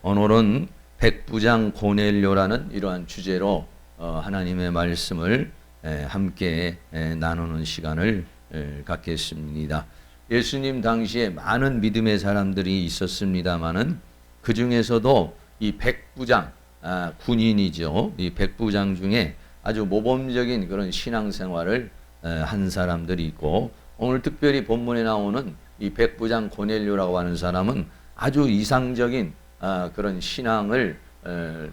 오늘은 백부장 고넬료라는 이러한 주제로 하나님의 말씀을 함께 나누는 시간을 갖겠습니다. 예수님 당시에 많은 믿음의 사람들이 있었습니다마는 그 중에서도 이 백부장, 군인이죠. 이 백부장 중에 아주 모범적인 그런 신앙생활을 한 사람들이 있고, 오늘 특별히 본문에 나오는 이 백부장 고넬료라고 하는 사람은 아주 이상적인 그런 신앙을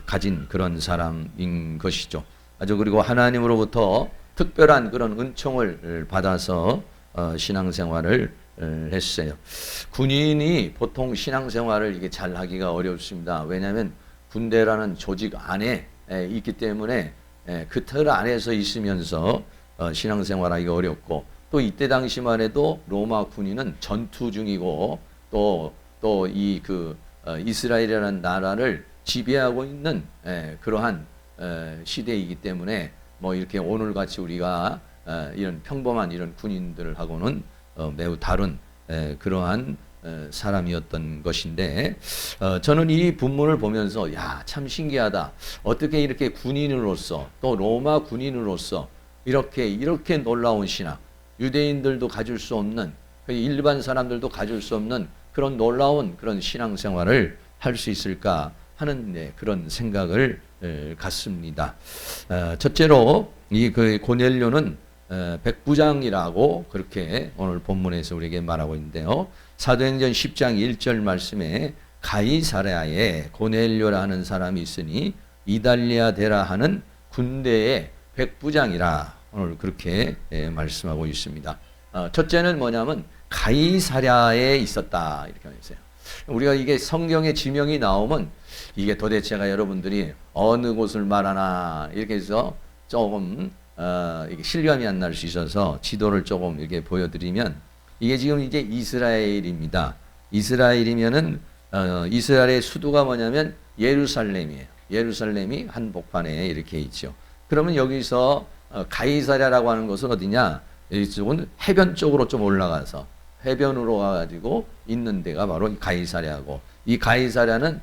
가진 그런 사람인 것이죠. 아주 그리고 하나님으로부터 특별한 그런 은총을 받아서 신앙생활을 했어요. 군인이 보통 신앙생활을 이게 잘 하기가 어렵습니다. 왜냐하면 군대라는 조직 안에 있기 때문에 그 틀 안에서 있으면서 신앙생활하기가 어렵고, 또 이때 당시만 해도 로마 군인은 전투 중이고 또 이 이스라엘이라는 나라를 지배하고 있는 그러한 시대이기 때문에 뭐 이렇게 오늘같이 우리가 이런 평범한 이런 군인들하고는 매우 다른 그러한 사람이었던 것인데, 저는 이 본문을 보면서 참 신기하다. 어떻게 이렇게 군인으로서 또 로마 군인으로서 이렇게 놀라운 신앙, 유대인들도 가질 수 없는, 일반 사람들도 가질 수 없는 그런 놀라운 그런 신앙생활을 할 수 있을까 하는 그런 생각을 갖습니다. 첫째로 이 고넬료는 백부장이라고 그렇게 오늘 본문에서 우리에게 말하고 있는데요. 사도행전 10장 1절 말씀에 가이사랴에 고넬료라는 사람이 있으니 이달리아 데라 하는 군대의 백부장이라 오늘 그렇게 말씀하고 있습니다. 첫째는 뭐냐면 가이사랴에 있었다 이렇게 했어요. 우리가 이게 성경의 지명이 나오면 이게 도대체가 여러분들이 어느 곳을 말하나 이렇게 해서 조금 이게 실감이 안 날 수 있어서 지도를 조금 이렇게 보여드리면, 이게 지금 이제 이스라엘입니다. 이스라엘이면은 이스라엘의 수도가 뭐냐면 예루살렘이에요. 예루살렘이 한복판에 이렇게 있죠. 그러면 여기서 가이사랴라고 하는 곳은 어디냐? 이쪽은 해변 쪽으로 좀 올라가서 해변으로 와가지고 있는 데가 바로 가이사랴고, 이 가이사랴는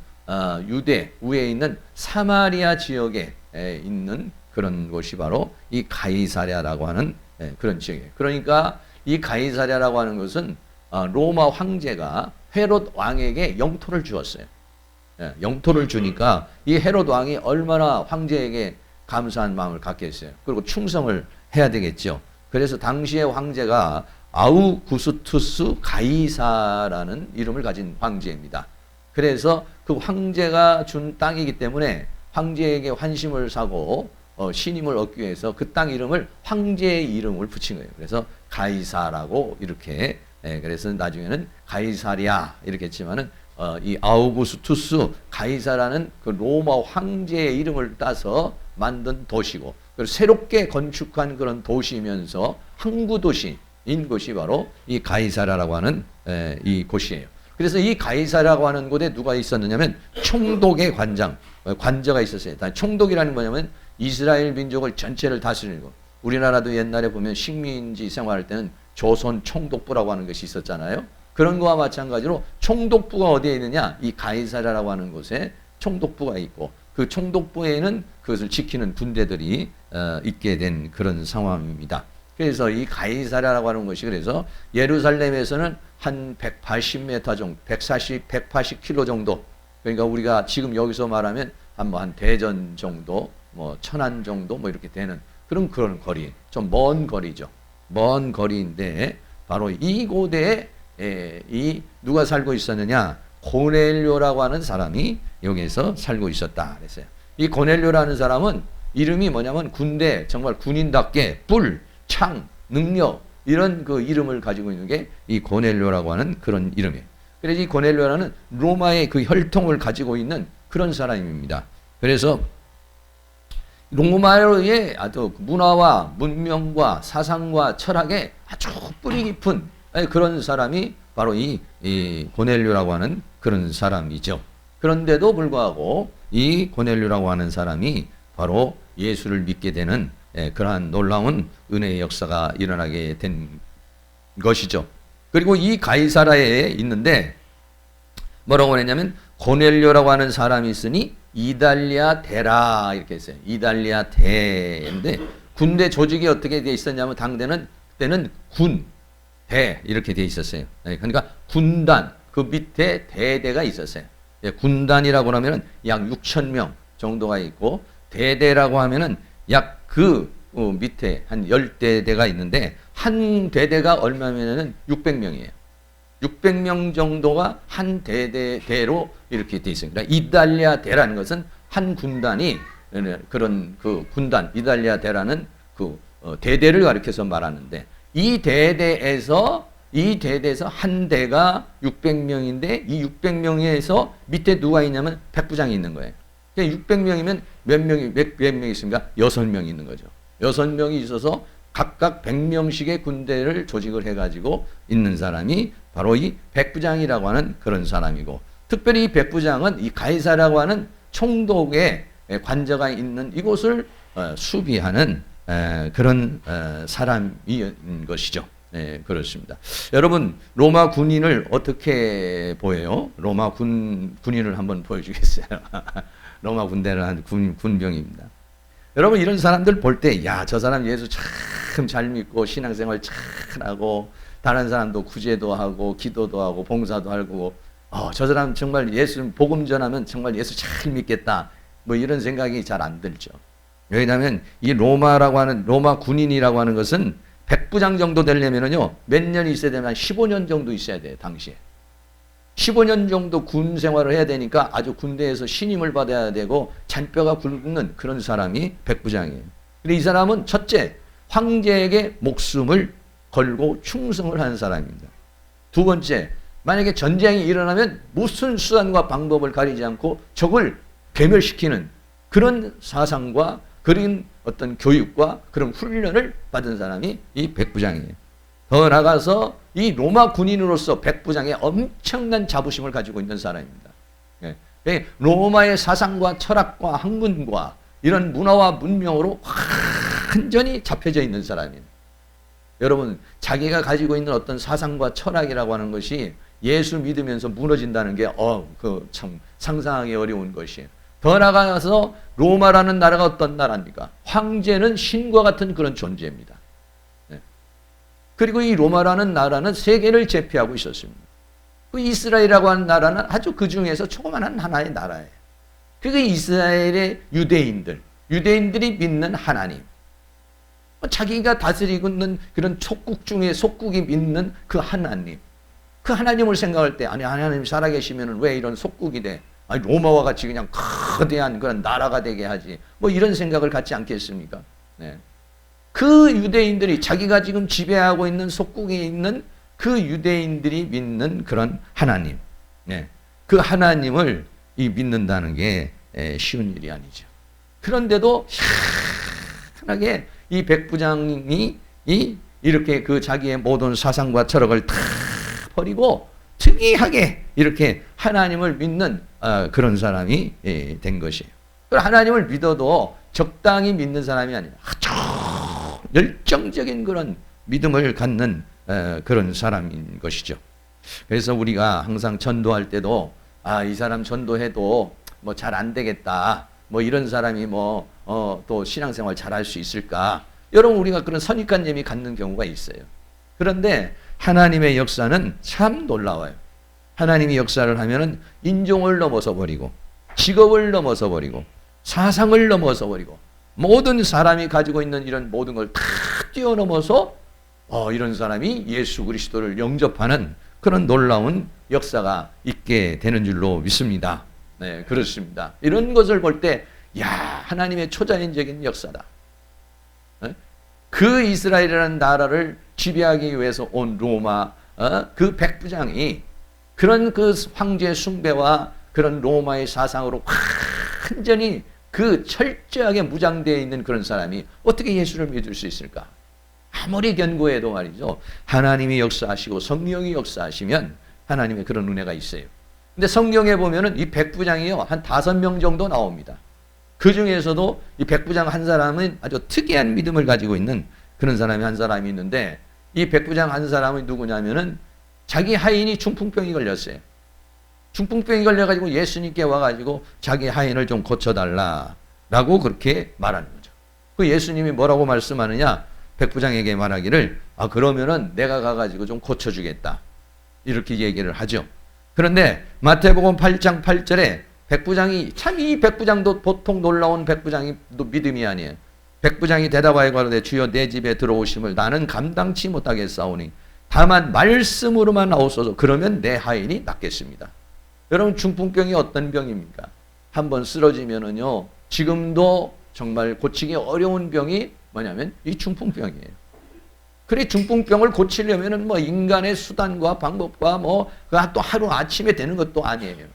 유대 위에 있는 사마리아 지역에 있는 그런 곳이 바로 이 가이사랴라고 하는 그런 지역이에요. 그러니까 이 가이사랴라고 하는 것은 로마 황제가 헤롯 왕에게 영토를 주었어요. 영토를 주니까 이 헤롯 왕이 얼마나 황제에게 감사한 마음을 갖겠어요. 그리고 충성을 해야 되겠죠. 그래서 당시의 황제가 아우구스투스 가이사라는 이름을 가진 황제입니다. 그래서 그 황제가 준 땅이기 때문에 황제에게 환심을 사고 신임을 얻기 위해서 그 땅 이름을 황제의 이름을 붙인 거예요. 그래서 가이사라고 이렇게, 그래서 나중에는 가이사랴 이렇게 했지만은 이 아우구스투스 가이사라는 그 로마 황제의 이름을 따서 만든 도시고, 그리고 새롭게 건축한 그런 도시면서 항구 도시인 곳이 바로 이 가이사랴라고 하는 이 곳이에요. 그래서 이 가이사랴라고 하는 곳에 누가 있었느냐면 총독의 관저가 있었어요. 총독이라는 뭐냐면 이스라엘 민족을 전체를 다스리고, 우리나라도 옛날에 보면 식민지 생활할 때는 조선 총독부라고 하는 것이 있었잖아요. 그런 거와 마찬가지로 총독부가 어디에 있느냐? 이 가이사랴라고 하는 곳에 총독부가 있고, 그 총독부에는 그것을 지키는 군대들이 있게 된 그런 상황입니다. 그래서 이 가이사랴라고 하는 것이, 그래서 예루살렘에서는 한 180m 정도, 180km 정도, 그러니까 우리가 지금 여기서 말하면 한 대전 정도, 뭐 천안 정도 뭐 이렇게 되는 그런 거리, 좀 먼 거리죠. 먼 거리인데 바로 이곳에 이 누가 살고 있었느냐? 고넬료라고 하는 사람이 여기에서 살고 있었다 그랬어요. 이 고넬료라는 사람은 이름이 뭐냐면 군대, 정말 군인답게 뿔, 창, 능력 이런 그 이름을 가지고 있는 게 이 고넬료라고 하는 그런 이름이에요. 그래서 이 고넬료라는 로마의 그 혈통을 가지고 있는 그런 사람입니다. 그래서 로마의 아주 문화와 문명과 사상과 철학에 아주 뿌리 깊은 그런 사람이 바로 이 고넬료라고 하는 그런 사람이죠. 그런데도 불구하고 이 고넬료라고 하는 사람이 바로 예수를 믿게 되는 그러한 놀라운 은혜의 역사가 일어나게 된 것이죠. 그리고 이 가이사랴에 있는데 뭐라고 했냐면 고넬료라고 하는 사람이 있으니 이달리아 대라 이렇게 했어요. 이달리아 대인데 군대 조직이 어떻게 돼 있었냐면 당대는 그때는 군, 대 이렇게 돼 있었어요. 그러니까 군단 그 밑에 대대가 있었어요. 군단이라고 하면은 약 6천 명 정도가 있고 대대라고 하면은 약 그 밑에 한 10대대가 있는데 한 대대가 얼마면은 600명이에요. 600명 정도가 한 대대로 이렇게 돼 있습니다. 이달리아 대라는 것은 한 군단이 그런 그 군단 이달리아 대라는 그 대대를 가리켜서 말하는데 이 대대에서 한 대가 600명인데 이 600명에서 밑에 누가 있냐면 백부장이 있는 거예요. 600명이면 몇 명이 있습니까? 6명이 있는 거죠. 6명이 있어서 각각 100명씩의 군대를 조직을 해가지고 있는 사람이 바로 이 백부장이라고 하는 그런 사람이고, 특별히 이 백부장은 이 가이사라고 하는 총독의 관저가 있는 이곳을 수비하는 그런 사람인 것이죠. 네, 그렇습니다. 여러분, 로마 군인을 어떻게 보여요? 로마 군인을 한번 보여주겠어요. 로마 군대를 한 군병입니다. 여러분, 이런 사람들 볼 때, 야, 저 사람 예수 참 잘 믿고 신앙생활 잘하고 다른 사람도 구제도 하고 기도도 하고 봉사도 하고, 저 사람 정말 예수 복음 전하면 정말 예수 잘 믿겠다. 뭐 이런 생각이 잘 안 들죠. 왜냐하면 이 로마 군인이라고 하는 것은 백부장 정도 되려면은요, 몇 년이 있어야 되면 한 15년 정도 있어야 돼요, 당시에. 15년 정도 군 생활을 해야 되니까 아주 군대에서 신임을 받아야 되고 잔뼈가 굵는 그런 사람이 백부장이에요. 근데 이 사람은 첫째, 황제에게 목숨을 걸고 충성을 하는 사람입니다. 두 번째, 만약에 전쟁이 일어나면 무슨 수단과 방법을 가리지 않고 적을 괴멸시키는 그런 사상과 그런 어떤 교육과 그런 훈련을 받은 사람이 이 백부장이에요. 더 나아가서 이 로마 군인으로서 백부장의 엄청난 자부심을 가지고 있는 사람입니다. 로마의 사상과 철학과 학문과 이런 문화와 문명으로 완전히 잡혀져 있는 사람이에요. 여러분, 자기가 가지고 있는 어떤 사상과 철학이라고 하는 것이 예수 믿으면서 무너진다는 게 참 상상하기 어려운 것이에요. 더 나아가서 로마라는 나라가 어떤 나라입니까? 황제는 신과 같은 그런 존재입니다. 그리고 이 로마라는 나라는 세계를 제패하고 있었습니다. 그 이스라엘이라고 하는 나라는 아주 그 중에서 조그마한 하나의 나라예요. 그게 이스라엘의 유대인들이 믿는 하나님. 자기가 다스리고 있는 그런 촉국 중에 속국이 믿는 그 하나님. 그 하나님을 생각할 때, 아니, 하나님 살아계시면 왜 이런 속국이 돼? 아니, 로마와 같이 그냥 거대한 그런 나라가 되게 하지. 뭐 이런 생각을 갖지 않겠습니까? 네. 그 유대인들이 자기가 지금 지배하고 있는 속국에 있는 그 유대인들이 믿는 그런 하나님. 네. 그 하나님을 믿는다는 게 쉬운 일이 아니죠. 그런데도 희한하게 이 백부장이 이렇게 그 자기의 모든 사상과 철학을 다 버리고 특이하게 이렇게 하나님을 믿는 그런 사람이 된 것이에요. 하나님을 믿어도 적당히 믿는 사람이 아니라 아주 열정적인 그런 믿음을 갖는 그런 사람인 것이죠. 그래서 우리가 항상 전도할 때도 이 사람 전도해도 뭐 잘 안 되겠다. 뭐 이런 사람이 또 신앙생활 잘할 수 있을까? 여러분, 우리가 그런 선입관념이 갖는 경우가 있어요. 그런데 하나님의 역사는 참 놀라워요. 하나님이 역사를 하면은 인종을 넘어서 버리고 직업을 넘어서 버리고 사상을 넘어서 버리고 모든 사람이 가지고 있는 이런 모든 걸 다 뛰어넘어서 이런 사람이 예수 그리스도를 영접하는 그런 놀라운 역사가 있게 되는 줄로 믿습니다. 네, 그렇습니다. 이런 것을 볼 때, 하나님의 초자연적인 역사다. 그 이스라엘이라는 나라를 지배하기 위해서 온 로마, 그 백부장이 그런 그 황제 숭배와 그런 로마의 사상으로 완전히 그 철저하게 무장되어 있는 그런 사람이 어떻게 예수를 믿을 수 있을까? 아무리 견고해도 말이죠. 하나님이 역사하시고 성령이 역사하시면 하나님의 그런 은혜가 있어요. 근데 성경에 보면은 이 백부장이요, 한 5명 정도 나옵니다. 그 중에서도 이 백부장 한 사람은 아주 특이한 믿음을 가지고 있는 그런 사람이 한 사람이 있는데, 이 백부장 한 사람이 누구냐면은 자기 하인이 중풍병이 걸렸어요. 중풍병이 걸려가지고 예수님께 와가지고 자기 하인을 좀 고쳐달라라고 그렇게 말하는 거죠. 그 예수님이 뭐라고 말씀하느냐? 백부장에게 말하기를 그러면은 내가 가가지고 좀 고쳐주겠다 이렇게 얘기를 하죠. 그런데 마태복음 8장 8절에 백부장이 참 이 백부장도 보통 놀라운 백부장이 믿음이 아니에요. 백부장이 대답하여 가로되 주여 내 집에 들어오심을 나는 감당치 못하겠사오니 다만 말씀으로만 나오소서 그러면 내 하인이 낫겠습니다. 여러분 중풍병이 어떤 병입니까? 한번 쓰러지면은요 지금도 정말 고치기 어려운 병이 뭐냐면 이 중풍병이에요. 그래 중풍병을 고치려면은 뭐 인간의 수단과 방법과 뭐 또 하루 아침에 되는 것도 아니에요.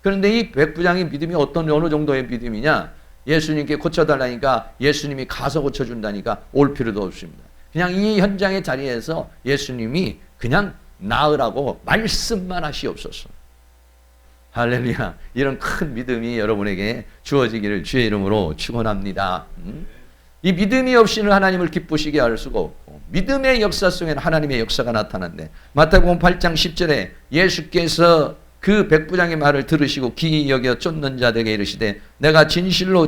그런데 이 백부장의 믿음이 어느 정도의 믿음이냐? 예수님께 고쳐달라니까 예수님이 가서 고쳐준다니까 올 필요도 없습니다. 그냥 이 현장의 자리에서 예수님이 그냥 나으라고 말씀만 하시옵소서. 할렐루야. 이런 큰 믿음이 여러분에게 주어지기를 주의 이름으로 축원합니다. 이 믿음이 없이는 하나님을 기쁘시게 할 수가 없고 믿음의 역사 속에는 하나님의 역사가 나타난대. 마태복음 8장 10절에 예수께서 그 백부장의 말을 들으시고 기이 여겨 쫓는 자들에게 이르시되 내가 진실로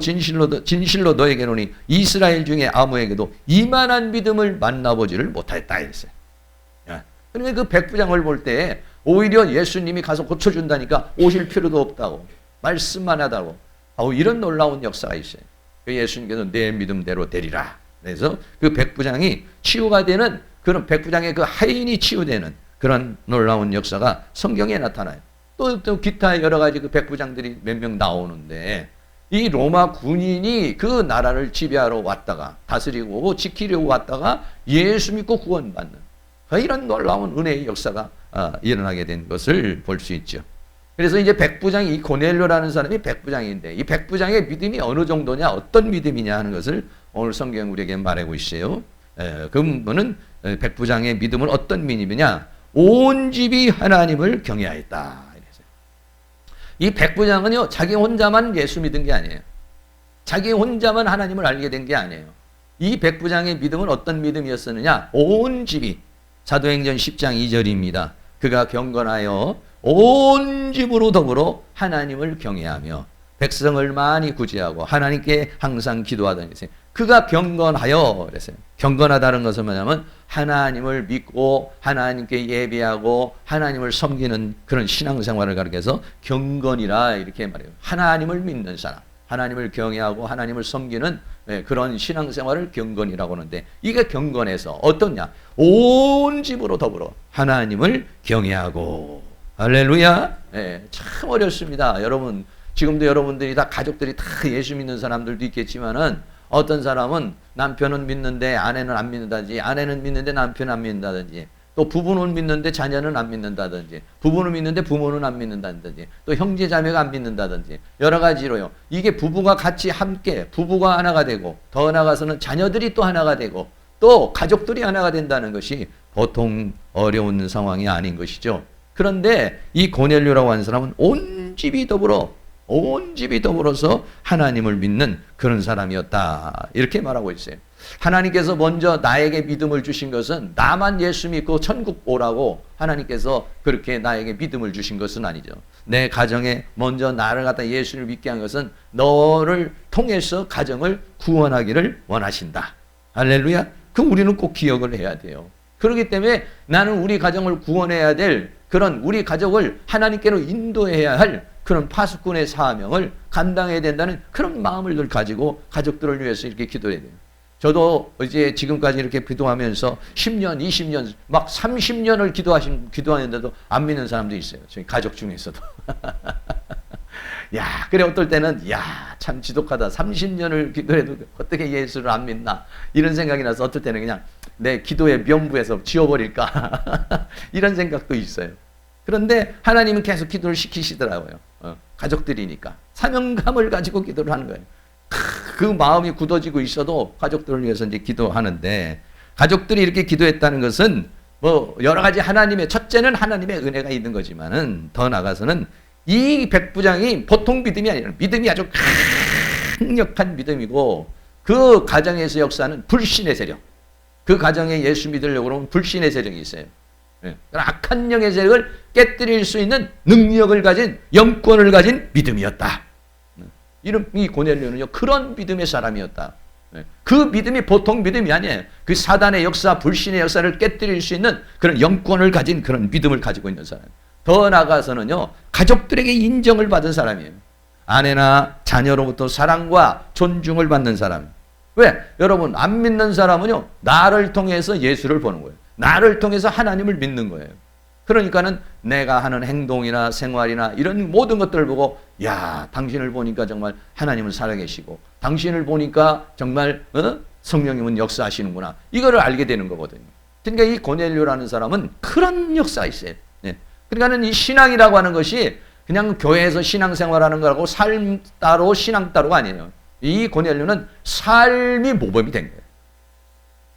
너에게노니 이스라엘 중에 아무에게도 이만한 믿음을 만나보지를 못하였다 이랬어요. 그러니까 그 백부장을 볼 때 오히려 예수님이 가서 고쳐준다니까 오실 필요도 없다고 말씀만 하다고 이런 놀라운 역사가 있어요. 예수님께서 내 믿음대로 되리라. 그래서 그 백부장이 치유가 되는 그런 백부장의 그 하인이 치유되는 그런 놀라운 역사가 성경에 나타나요. 또 기타 여러 가지 그 백부장들이 몇 명 나오는데 이 로마 군인이 그 나라를 지배하러 왔다가 다스리고 지키려고 왔다가 예수 믿고 구원받는 이런 놀라운 은혜의 역사가 일어나게 된 것을 볼 수 있죠. 그래서 이제 백부장이 이 고넬료라는 사람이 백부장인데 이 백부장의 믿음이 어느 정도냐 어떤 믿음이냐 하는 것을 오늘 성경 우리에게 말하고 있어요. 그분은 백부장의 믿음은 어떤 믿음이냐? 온 집이 하나님을 경외하였다. 이 백부장은요 자기 혼자만 예수 믿은 게 아니에요. 자기 혼자만 하나님을 알게 된 게 아니에요. 이 백부장의 믿음은 어떤 믿음이었느냐? 온 집이 사도행전 10장 2절입니다. 그가 경건하여 온 집으로 더불어 하나님을 경외하며 백성을 많이 구제하고 하나님께 항상 기도하더니 그가 경건하여 그랬어요. 경건하다는 것은 뭐냐면 하나님을 믿고 하나님께 예배하고 하나님을 섬기는 그런 신앙생활을 가리켜서 경건이라 이렇게 말해요. 하나님을 믿는 사람, 하나님을 경외하고 하나님을 섬기는 그런 신앙생활을 경건이라고 하는데 이게 경건해서 어떻냐? 온 집으로 더불어 하나님을 경외하고 할렐루야. 참 어렵습니다. 여러분 지금도 여러분들이 다 가족들이 다 예수 믿는 사람들도 있겠지만은 어떤 사람은 남편은 믿는데 아내는 안 믿는다든지 아내는 믿는데 남편은 안 믿는다든지 또 부부는 믿는데 자녀는 안 믿는다든지 부부는 믿는데 부모는 안 믿는다든지 또 형제 자매가 안 믿는다든지 여러 가지로요. 이게 부부가 같이 함께 부부가 하나가 되고 더 나아가서는 자녀들이 또 하나가 되고 또 가족들이 하나가 된다는 것이 보통 어려운 상황이 아닌 것이죠. 그런데 이 고넬료라고 하는 사람은 온 집이 더불어서 하나님을 믿는 그런 사람이었다. 이렇게 말하고 있어요. 하나님께서 먼저 나에게 믿음을 주신 것은 나만 예수 믿고 천국 오라고 하나님께서 그렇게 나에게 믿음을 주신 것은 아니죠. 내 가정에 먼저 나를 갖다 예수를 믿게 한 것은 너를 통해서 가정을 구원하기를 원하신다. 할렐루야. 그럼 우리는 꼭 기억을 해야 돼요. 그렇기 때문에 나는 우리 가정을 구원해야 될 그런 우리 가족을 하나님께로 인도해야 할 그런 파수꾼의 사명을 감당해야 된다는 그런 마음을 늘 가지고 가족들을 위해서 이렇게 기도해야 돼요. 저도 이제 지금까지 이렇게 기도하면서 10년, 20년, 막 30년을 기도하는데도 안 믿는 사람도 있어요. 저희 가족 중에서도. 야, 그래 어떨 때는 야, 참 지독하다. 30년을 기도해도 어떻게 예수를 안 믿나? 이런 생각이 나서 어떨 때는 그냥 내 기도의 면부에서 지워버릴까? 이런 생각도 있어요. 그런데 하나님은 계속 기도를 시키시더라고요. 가족들이니까. 사명감을 가지고 기도를 하는 거예요. 그 마음이 굳어지고 있어도 가족들을 위해서 이제 기도하는데 가족들이 이렇게 기도했다는 것은 뭐 여러 가지 하나님의 첫째는 하나님의 은혜가 있는 거지만은 더 나아가서는 이 백부장이 보통 믿음이 아니라 믿음이 아주 강력한 믿음이고 그 가정에서 역사하는 불신의 세력 그 가정에 예수 믿으려고 그러면 불신의 세력이 있어요. 예. 악한 영의 세력을 깨뜨릴 수 있는 능력을 가진, 영권을 가진 믿음이었다. 이 고넬료는요, 그런 믿음의 사람이었다. 그 믿음이 보통 믿음이 아니에요. 그 사단의 역사, 불신의 역사를 깨뜨릴 수 있는 그런 영권을 가진 그런 믿음을 가지고 있는 사람. 더 나아가서는요, 가족들에게 인정을 받은 사람이에요. 아내나 자녀로부터 사랑과 존중을 받는 사람. 왜? 여러분, 안 믿는 사람은요, 나를 통해서 예수를 보는 거예요. 나를 통해서 하나님을 믿는 거예요. 그러니까는 내가 하는 행동이나 생활이나 이런 모든 것들을 보고, 야, 당신을 보니까 정말 하나님은 살아계시고, 당신을 보니까 정말 성령님은 역사하시는구나. 이거를 알게 되는 거거든요. 그러니까 이 고넬료라는 사람은 그런 역사가 있어요. 네. 그러니까는 이 신앙이라고 하는 것이 그냥 교회에서 신앙생활하는 거라고 삶 따로 신앙 따로가 아니에요. 이 고넬료는 삶이 모범이 된 거예요.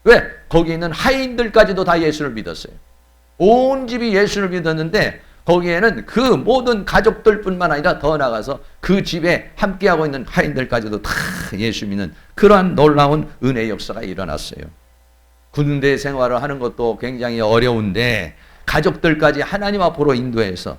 왜? 거기 있는 하인들까지도 다 예수를 믿었어요. 온 집이 예수를 믿었는데 거기에는 그 모든 가족들뿐만 아니라 더 나아가서 그 집에 함께하고 있는 하인들까지도 다 예수 믿는 그러한 놀라운 은혜의 역사가 일어났어요. 군대 생활을 하는 것도 굉장히 어려운데 가족들까지 하나님 앞으로 인도해서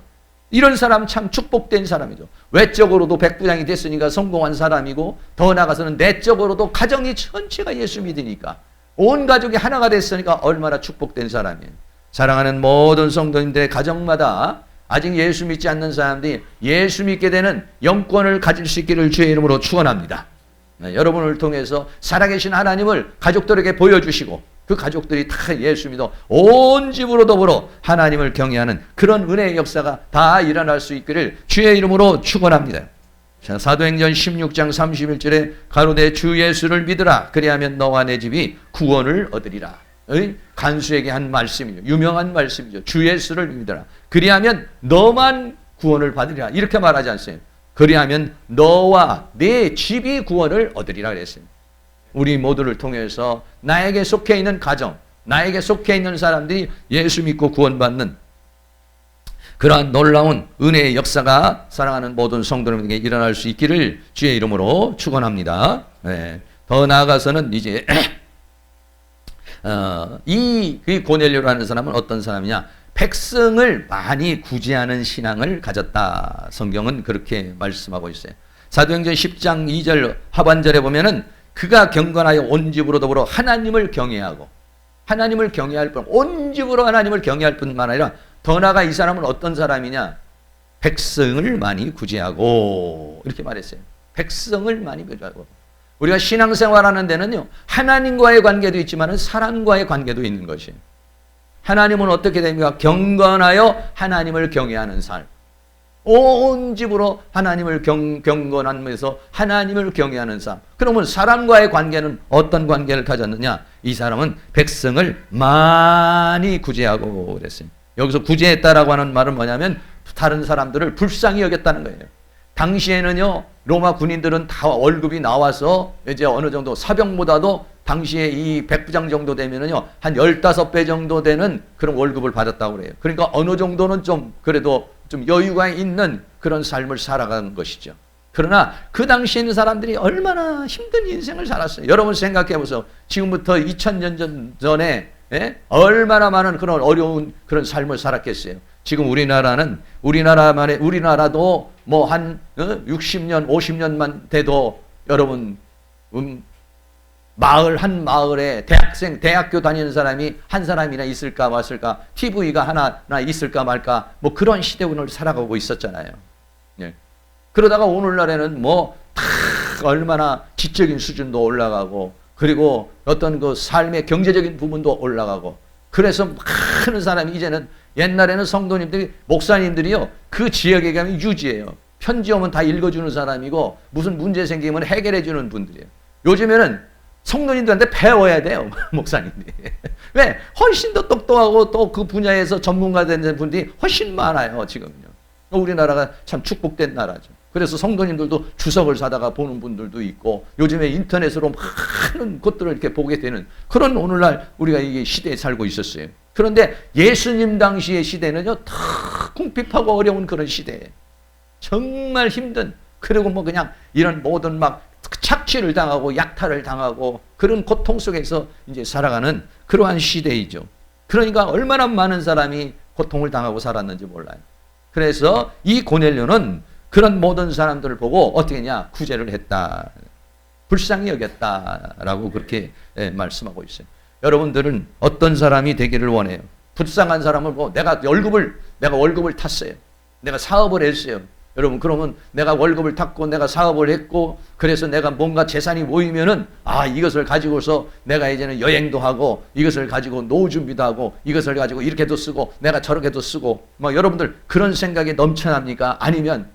이런 사람 참 축복된 사람이죠. 외적으로도 백부장이 됐으니까 성공한 사람이고 더 나아가서는 내적으로도 가정이 전체가 예수 믿으니까 온 가족이 하나가 됐으니까 얼마나 축복된 사람이에요. 사랑하는 모든 성도님들의 가정마다 아직 예수 믿지 않는 사람들이 예수 믿게 되는 영권을 가질 수 있기를 주의 이름으로 축원합니다. 여러분을 통해서 살아계신 하나님을 가족들에게 보여주시고 그 가족들이 다 예수 믿어 온 집으로 더불어 하나님을 경외하는 그런 은혜의 역사가 다 일어날 수 있기를 주의 이름으로 축원합니다. 자, 사도행전 16장 31절에 가로되 주 예수를 믿으라 그리하면 너와 내 집이 구원을 얻으리라. 간수에게 한 말씀이죠. 유명한 말씀이죠. 주 예수를 믿으라 그리하면 너만 구원을 받으리라 이렇게 말하지 않습니까? 그리하면 너와 내 집이 구원을 얻으리라 그랬습니다. 우리 모두를 통해서 나에게 속해 있는 가정, 나에게 속해 있는 사람들이 예수 믿고 구원받는 그러한 놀라운 은혜의 역사가 사랑하는 모든 성도님에게 일어날 수 있기를 주의 이름으로 축원합니다. 네. 더 나아가서는 이제 이 고넬료라는 사람은 어떤 사람이냐? 백성을 많이 구제하는 신앙을 가졌다. 성경은 그렇게 말씀하고 있어요. 사도행전 10장 2절 하반절에 보면은 그가 경건하여 온 집으로 더불어 하나님을 경외하고 하나님을 경외할 뿐 온 집으로 하나님을 경외할 뿐만 아니라 더 나아가 이 사람은 어떤 사람이냐? 백성을 많이 구제하고 이렇게 말했어요. 백성을 많이 구제하고 우리가 신앙생활하는 데는요 하나님과의 관계도 있지만 사람과의 관계도 있는 것이에요. 하나님은 어떻게 됩니까? 경건하여 하나님을 경외하는 삶. 온 집으로 하나님을 경건하면서 하나님을 경외하는 삶. 그러면 사람과의 관계는 어떤 관계를 가졌느냐? 이 사람은 백성을 많이 구제하고 그랬어요. 여기서 구제했다라고 하는 말은 뭐냐면 다른 사람들을 불쌍히 여겼다는 거예요. 당시에는요 로마 군인들은 다 월급이 나와서 이제 어느 정도 사병보다도 당시에 이 백부장 정도 되면은요 한 15배 정도 되는 그런 월급을 받았다고 그래요. 그러니까 어느 정도는 좀 그래도 좀 여유가 있는 그런 삶을 살아가는 것이죠. 그러나 그 당시에 있는 사람들이 얼마나 힘든 인생을 살았어요. 여러분 생각해 보세요. 지금부터 2000년 전에 얼마나 많은 그런 어려운 그런 삶을 살았겠어요. 지금 우리나라도 뭐 한 60년, 50년만 돼도 여러분 한 마을에 대학교 다니는 사람이 한 사람이나 있을까 말까, TV가 하나 있을까 말까, 뭐 그런 시대를 살아가고 있었잖아요. 예. 그러다가 오늘날에는 뭐 얼마나 지적인 수준도 올라가고, 그리고 어떤 그 삶의 경제적인 부분도 올라가고, 그래서 많은 사람이 이제는 옛날에는 성도님들이, 목사님들이요, 그 지역에 가면 유지해요. 편지 오면 다 읽어주는 사람이고, 무슨 문제 생기면 해결해주는 분들이에요. 요즘에는 성도님들한테 배워야 돼요, 목사님들이. 왜? 훨씬 더 똑똑하고 또 그 분야에서 전문가 된 분들이 훨씬 많아요, 지금요. 우리나라가 참 축복된 나라죠. 그래서 성도님들도 주석을 사다가 보는 분들도 있고, 요즘에 인터넷으로 많은 것들을 이렇게 보게 되는 그런 오늘날 우리가 이 시대에 살고 있었어요. 그런데 예수님 당시의 시대는요, 더 궁핍하고 어려운 그런 시대예요. 정말 힘든, 그리고 뭐 그냥 이런 모든 막 착취를 당하고 약탈을 당하고 그런 고통 속에서 이제 살아가는 그러한 시대이죠. 그러니까 얼마나 많은 사람이 고통을 당하고 살았는지 몰라요. 그래서 이 고넬료는 그런 모든 사람들을 보고 어떻게 했냐? 구제를 했다. 불쌍히 여겼다라고 그렇게 말씀하고 있어요. 여러분들은 어떤 사람이 되기를 원해요? 불쌍한 사람을 보고 내가 월급을 탔어요. 내가 사업을 했어요. 여러분, 그러면 내가 월급을 탔고 내가 사업을 했고 그래서 내가 뭔가 재산이 모이면은 이것을 가지고서 내가 이제는 여행도 하고 이것을 가지고 노후 준비도 하고 이것을 가지고 이렇게도 쓰고 내가 저렇게도 쓰고 여러분들 그런 생각이 넘쳐납니까? 아니면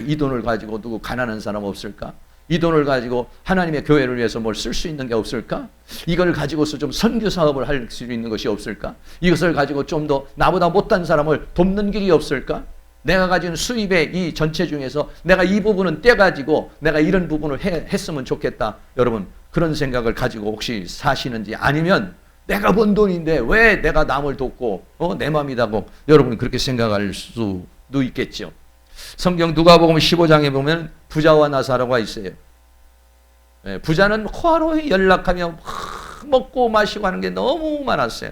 이 돈을 가지고 누구 가난한 사람 없을까? 이 돈을 가지고 하나님의 교회를 위해서 뭘 쓸 수 있는 게 없을까? 이걸 가지고서 좀 선교 사업을 할 수 있는 것이 없을까? 이것을 가지고 좀 더 나보다 못한 사람을 돕는 길이 없을까? 내가 가진 수입의 이 전체 중에서 내가 이 부분은 떼가지고 내가 이런 부분을 했으면 좋겠다. 여러분, 그런 생각을 가지고 혹시 사시는지, 아니면 내가 번 돈인데 왜 내가 남을 돕고 내 맘이다고 여러분 그렇게 생각할 수도 있겠죠. 성경 누가복음 15장에 보면 부자와 나사로가 있어요. 부자는 화로에 연락하며 먹고 마시고 하는 게 너무 많았어요.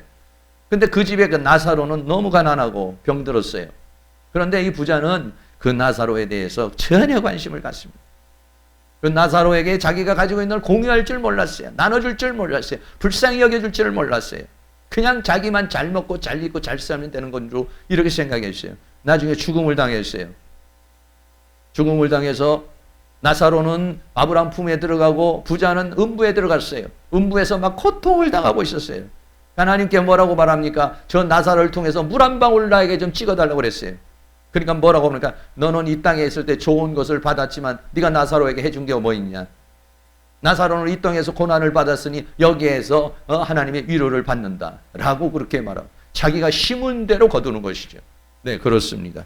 근데 그 집에 그 나사로는 너무 가난하고 병들었어요. 그런데 이 부자는 그 나사로에 대해서 전혀 관심을 갖습니다. 그 나사로에게 자기가 가지고 있는 걸 공유할 줄 몰랐어요. 나눠줄 줄 몰랐어요. 불쌍히 여겨줄 줄 몰랐어요. 그냥 자기만 잘 먹고 잘 입고 잘 살면 되는 건 줄 이렇게 생각했어요. 나중에 죽음을 당했어요. 죽음을 당해서 나사로는 아브라함 품에 들어가고 부자는 음부에 들어갔어요. 음부에서 막 고통을 당하고 있었어요. 하나님께 뭐라고 말합니까? 저 나사로를 통해서 물 한 방울 나에게 좀 찍어달라고 그랬어요. 그러니까 뭐라고 합니까? 너는 이 땅에 있을 때 좋은 것을 받았지만 네가 나사로에게 해준 게 뭐 있냐? 나사로는 이 땅에서 고난을 받았으니 여기에서 하나님의 위로를 받는다 라고 그렇게 말하고 자기가 심은 대로 거두는 것이죠. 네, 그렇습니다.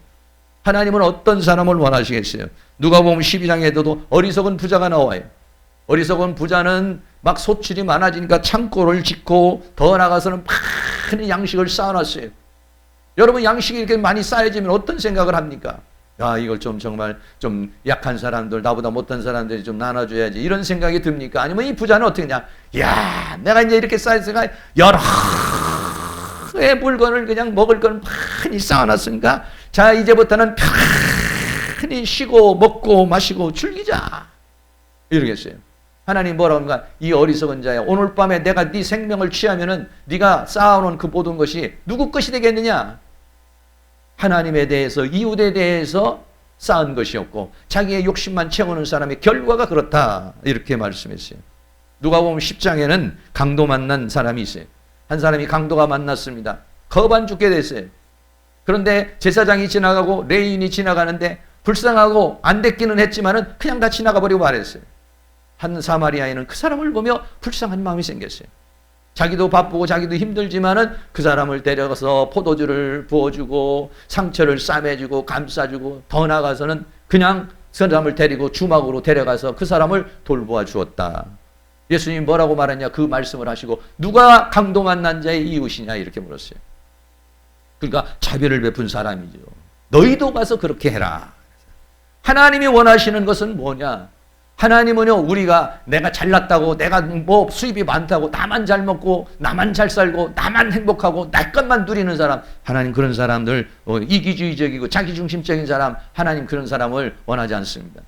하나님은 어떤 사람을 원하시겠어요? 누가복음 12장에도 어리석은 부자가 나와요. 어리석은 부자는 막 소출이 많아지니까 창고를 짓고 더 나가서는 많은 양식을 쌓아놨어요. 여러분, 양식이 이렇게 많이 쌓여지면 어떤 생각을 합니까? 이걸 정말 좀 약한 사람들, 나보다 못한 사람들이 좀 나눠줘야지, 이런 생각이 듭니까? 아니면 이 부자는 어떻게 했냐? 내가 이제 이렇게 쌓였으니까 여러 의 물건을 그냥 먹을 걸 많이 쌓아놨으니까 자, 이제부터는 편히 쉬고 먹고 마시고 즐기자, 이러겠어요. 하나님 뭐라고 하는가? 이 어리석은 자야, 오늘 밤에 내가 네 생명을 취하면은 네가 쌓아놓은 그 모든 것이 누구 것이 되겠느냐? 하나님에 대해서, 이웃에 대해서 쌓은 것이었고 자기의 욕심만 채우는 사람의 결과가 그렇다, 이렇게 말씀했어요. 누가복음 10장에는 강도 만난 사람이 있어요. 한 사람이 강도가 만났습니다. 겁 안 죽게 됐어요. 그런데 제사장이 지나가고 레인이 지나가는데 불쌍하고 안 됐기는 했지만은 그냥 다 지나가 버리고 말했어요. 한 사마리아인은 그 사람을 보며 불쌍한 마음이 생겼어요. 자기도 바쁘고 자기도 힘들지만은 그 사람을 데려가서 포도주를 부어주고 상처를 싸매주고 감싸주고 더 나가서는 그냥 그 사람을 데리고 주막으로 데려가서 그 사람을 돌보아 주었다. 예수님 뭐라고 말했냐? 그 말씀을 하시고 누가 강도 만난 자의 이웃이냐? 이렇게 물었어요. 그러니까 자비를 베푼 사람이죠. 너희도 가서 그렇게 해라. 하나님이 원하시는 것은 뭐냐? 하나님은요, 우리가 내가 잘났다고, 내가 뭐 수입이 많다고, 나만 잘 먹고, 나만 잘 살고, 나만 행복하고, 내 것만 누리는 사람, 하나님 그런 사람들, 이기주의적이고 자기중심적인 사람, 하나님 그런 사람을 원하지 않습니다.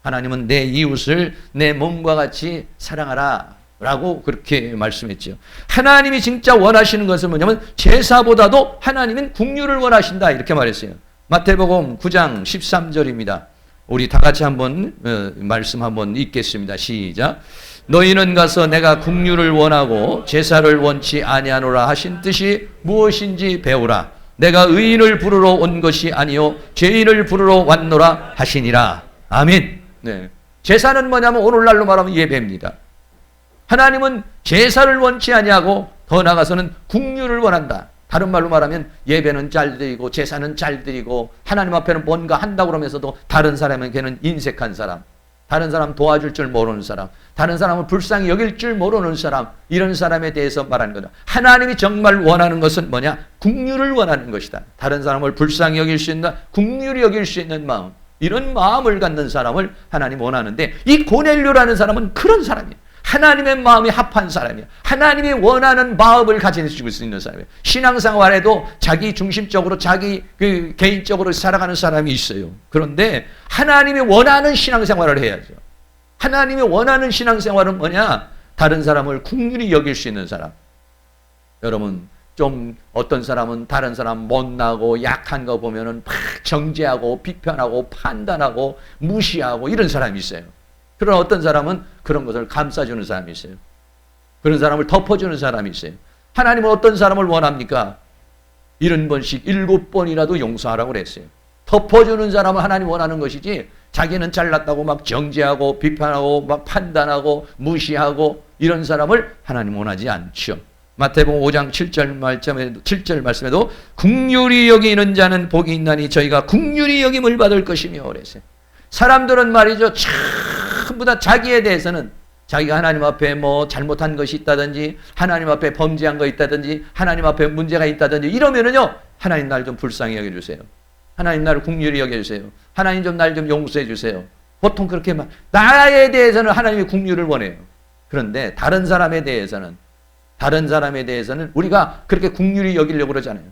하나님은 내 이웃을 내 몸과 같이 사랑하라 라고 그렇게 말씀했죠. 하나님이 진짜 원하시는 것은 뭐냐면 제사보다도 하나님은 긍휼을 원하신다, 이렇게 말했어요. 마태복음 9장 13절입니다. 우리 다 같이 한번 말씀 한번 읽겠습니다. 시작. 너희는 가서 내가 긍휼을 원하고 제사를 원치 아니하노라 하신 뜻이 무엇인지 배우라. 내가 의인을 부르러 온 것이 아니요 죄인을 부르러 왔노라 하시니라. 아멘. 네. 제사는 뭐냐면 오늘날로 말하면 예배입니다. 하나님은 제사를 원치 아니하고 더 나아가서는 긍휼을 원한다. 다른 말로 말하면 예배는 잘 드리고 제사는 잘 드리고 하나님 앞에는 뭔가 한다고 그러면서도 다른 사람에게는 인색한 사람, 다른 사람 도와줄 줄 모르는 사람, 다른 사람을 불쌍히 여길 줄 모르는 사람, 이런 사람에 대해서 말하는 거다. 하나님이 정말 원하는 것은 뭐냐? 긍휼을 원하는 것이다. 다른 사람을 불쌍히 여길 수 있는, 긍휼히 여길 수 있는 마음, 이런 마음을 갖는 사람을 하나님 원하는데 이 고넬료라는 사람은 그런 사람이에요. 하나님의 마음이 합한 사람이야. 하나님이 원하는 마음을 가지고 있는 사람이야. 신앙생활에도 자기 중심적으로 자기 개인적으로 살아가는 사람이 있어요. 그런데 하나님이 원하는 신앙생활을 해야죠. 하나님이 원하는 신앙생활은 뭐냐? 다른 사람을 긍휼히 여길 수 있는 사람. 여러분, 좀 어떤 사람은 다른 사람 못나고 약한 거 보면은 막 정죄하고 비판하고 판단하고 무시하고 이런 사람이 있어요. 그러나 어떤 사람은 그런 것을 감싸주는 사람이 있어요. 그런 사람을 덮어주는 사람이 있어요. 하나님은 어떤 사람을 원합니까? 70번씩 7번이라도 용서하라고 그랬어요. 덮어주는 사람을 하나님 원하는 것이지, 자기는 잘났다고 막 정죄하고 비판하고 막 판단하고 무시하고 이런 사람을 하나님 원하지 않죠. 마태복음 5장 7절 말씀에도 긍휼히 여기는 자는 복이 있나니 저희가 긍휼히 여김을 받을 것이며 그랬어요. 사람들은 말이죠, 전부 다 자기에 대해서는 자기가 하나님 앞에 뭐 잘못한 것이 있다든지 하나님 앞에 범죄한 거 있다든지 하나님 앞에 문제가 있다든지 이러면은요, 하나님 날 좀 불쌍히 여겨주세요. 하나님 나를 긍휼히 여겨주세요. 하나님 좀 날 좀 용서해 주세요. 보통 그렇게 막 나에 대해서는 하나님이 긍휼을 원해요. 그런데 다른 사람에 대해서는 우리가 그렇게 긍휼히 여기려고 그러잖아요.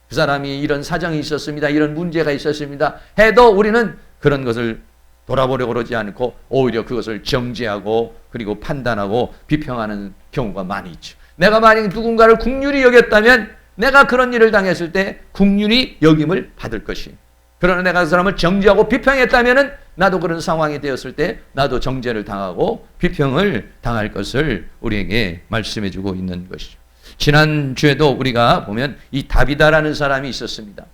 그 사람이 이런 사정이 있었습니다. 이런 문제가 있었습니다. 해도 우리는 그런 것을 돌아보려고 그러지 않고 오히려 그것을 정죄하고 그리고 판단하고 비평하는 경우가 많이 있죠. 내가 만약 누군가를 긍휼히 여겼다면 내가 그런 일을 당했을 때 긍휼히 여김을 받을 것이. 그러나 내가 그 사람을 정죄하고 비평했다면 나도 그런 상황이 되었을 때 나도 정죄를 당하고 비평을 당할 것을 우리에게 말씀해 주고 있는 것이죠. 지난주에도 우리가 보면 이 다비다라는 사람이 있었습니다.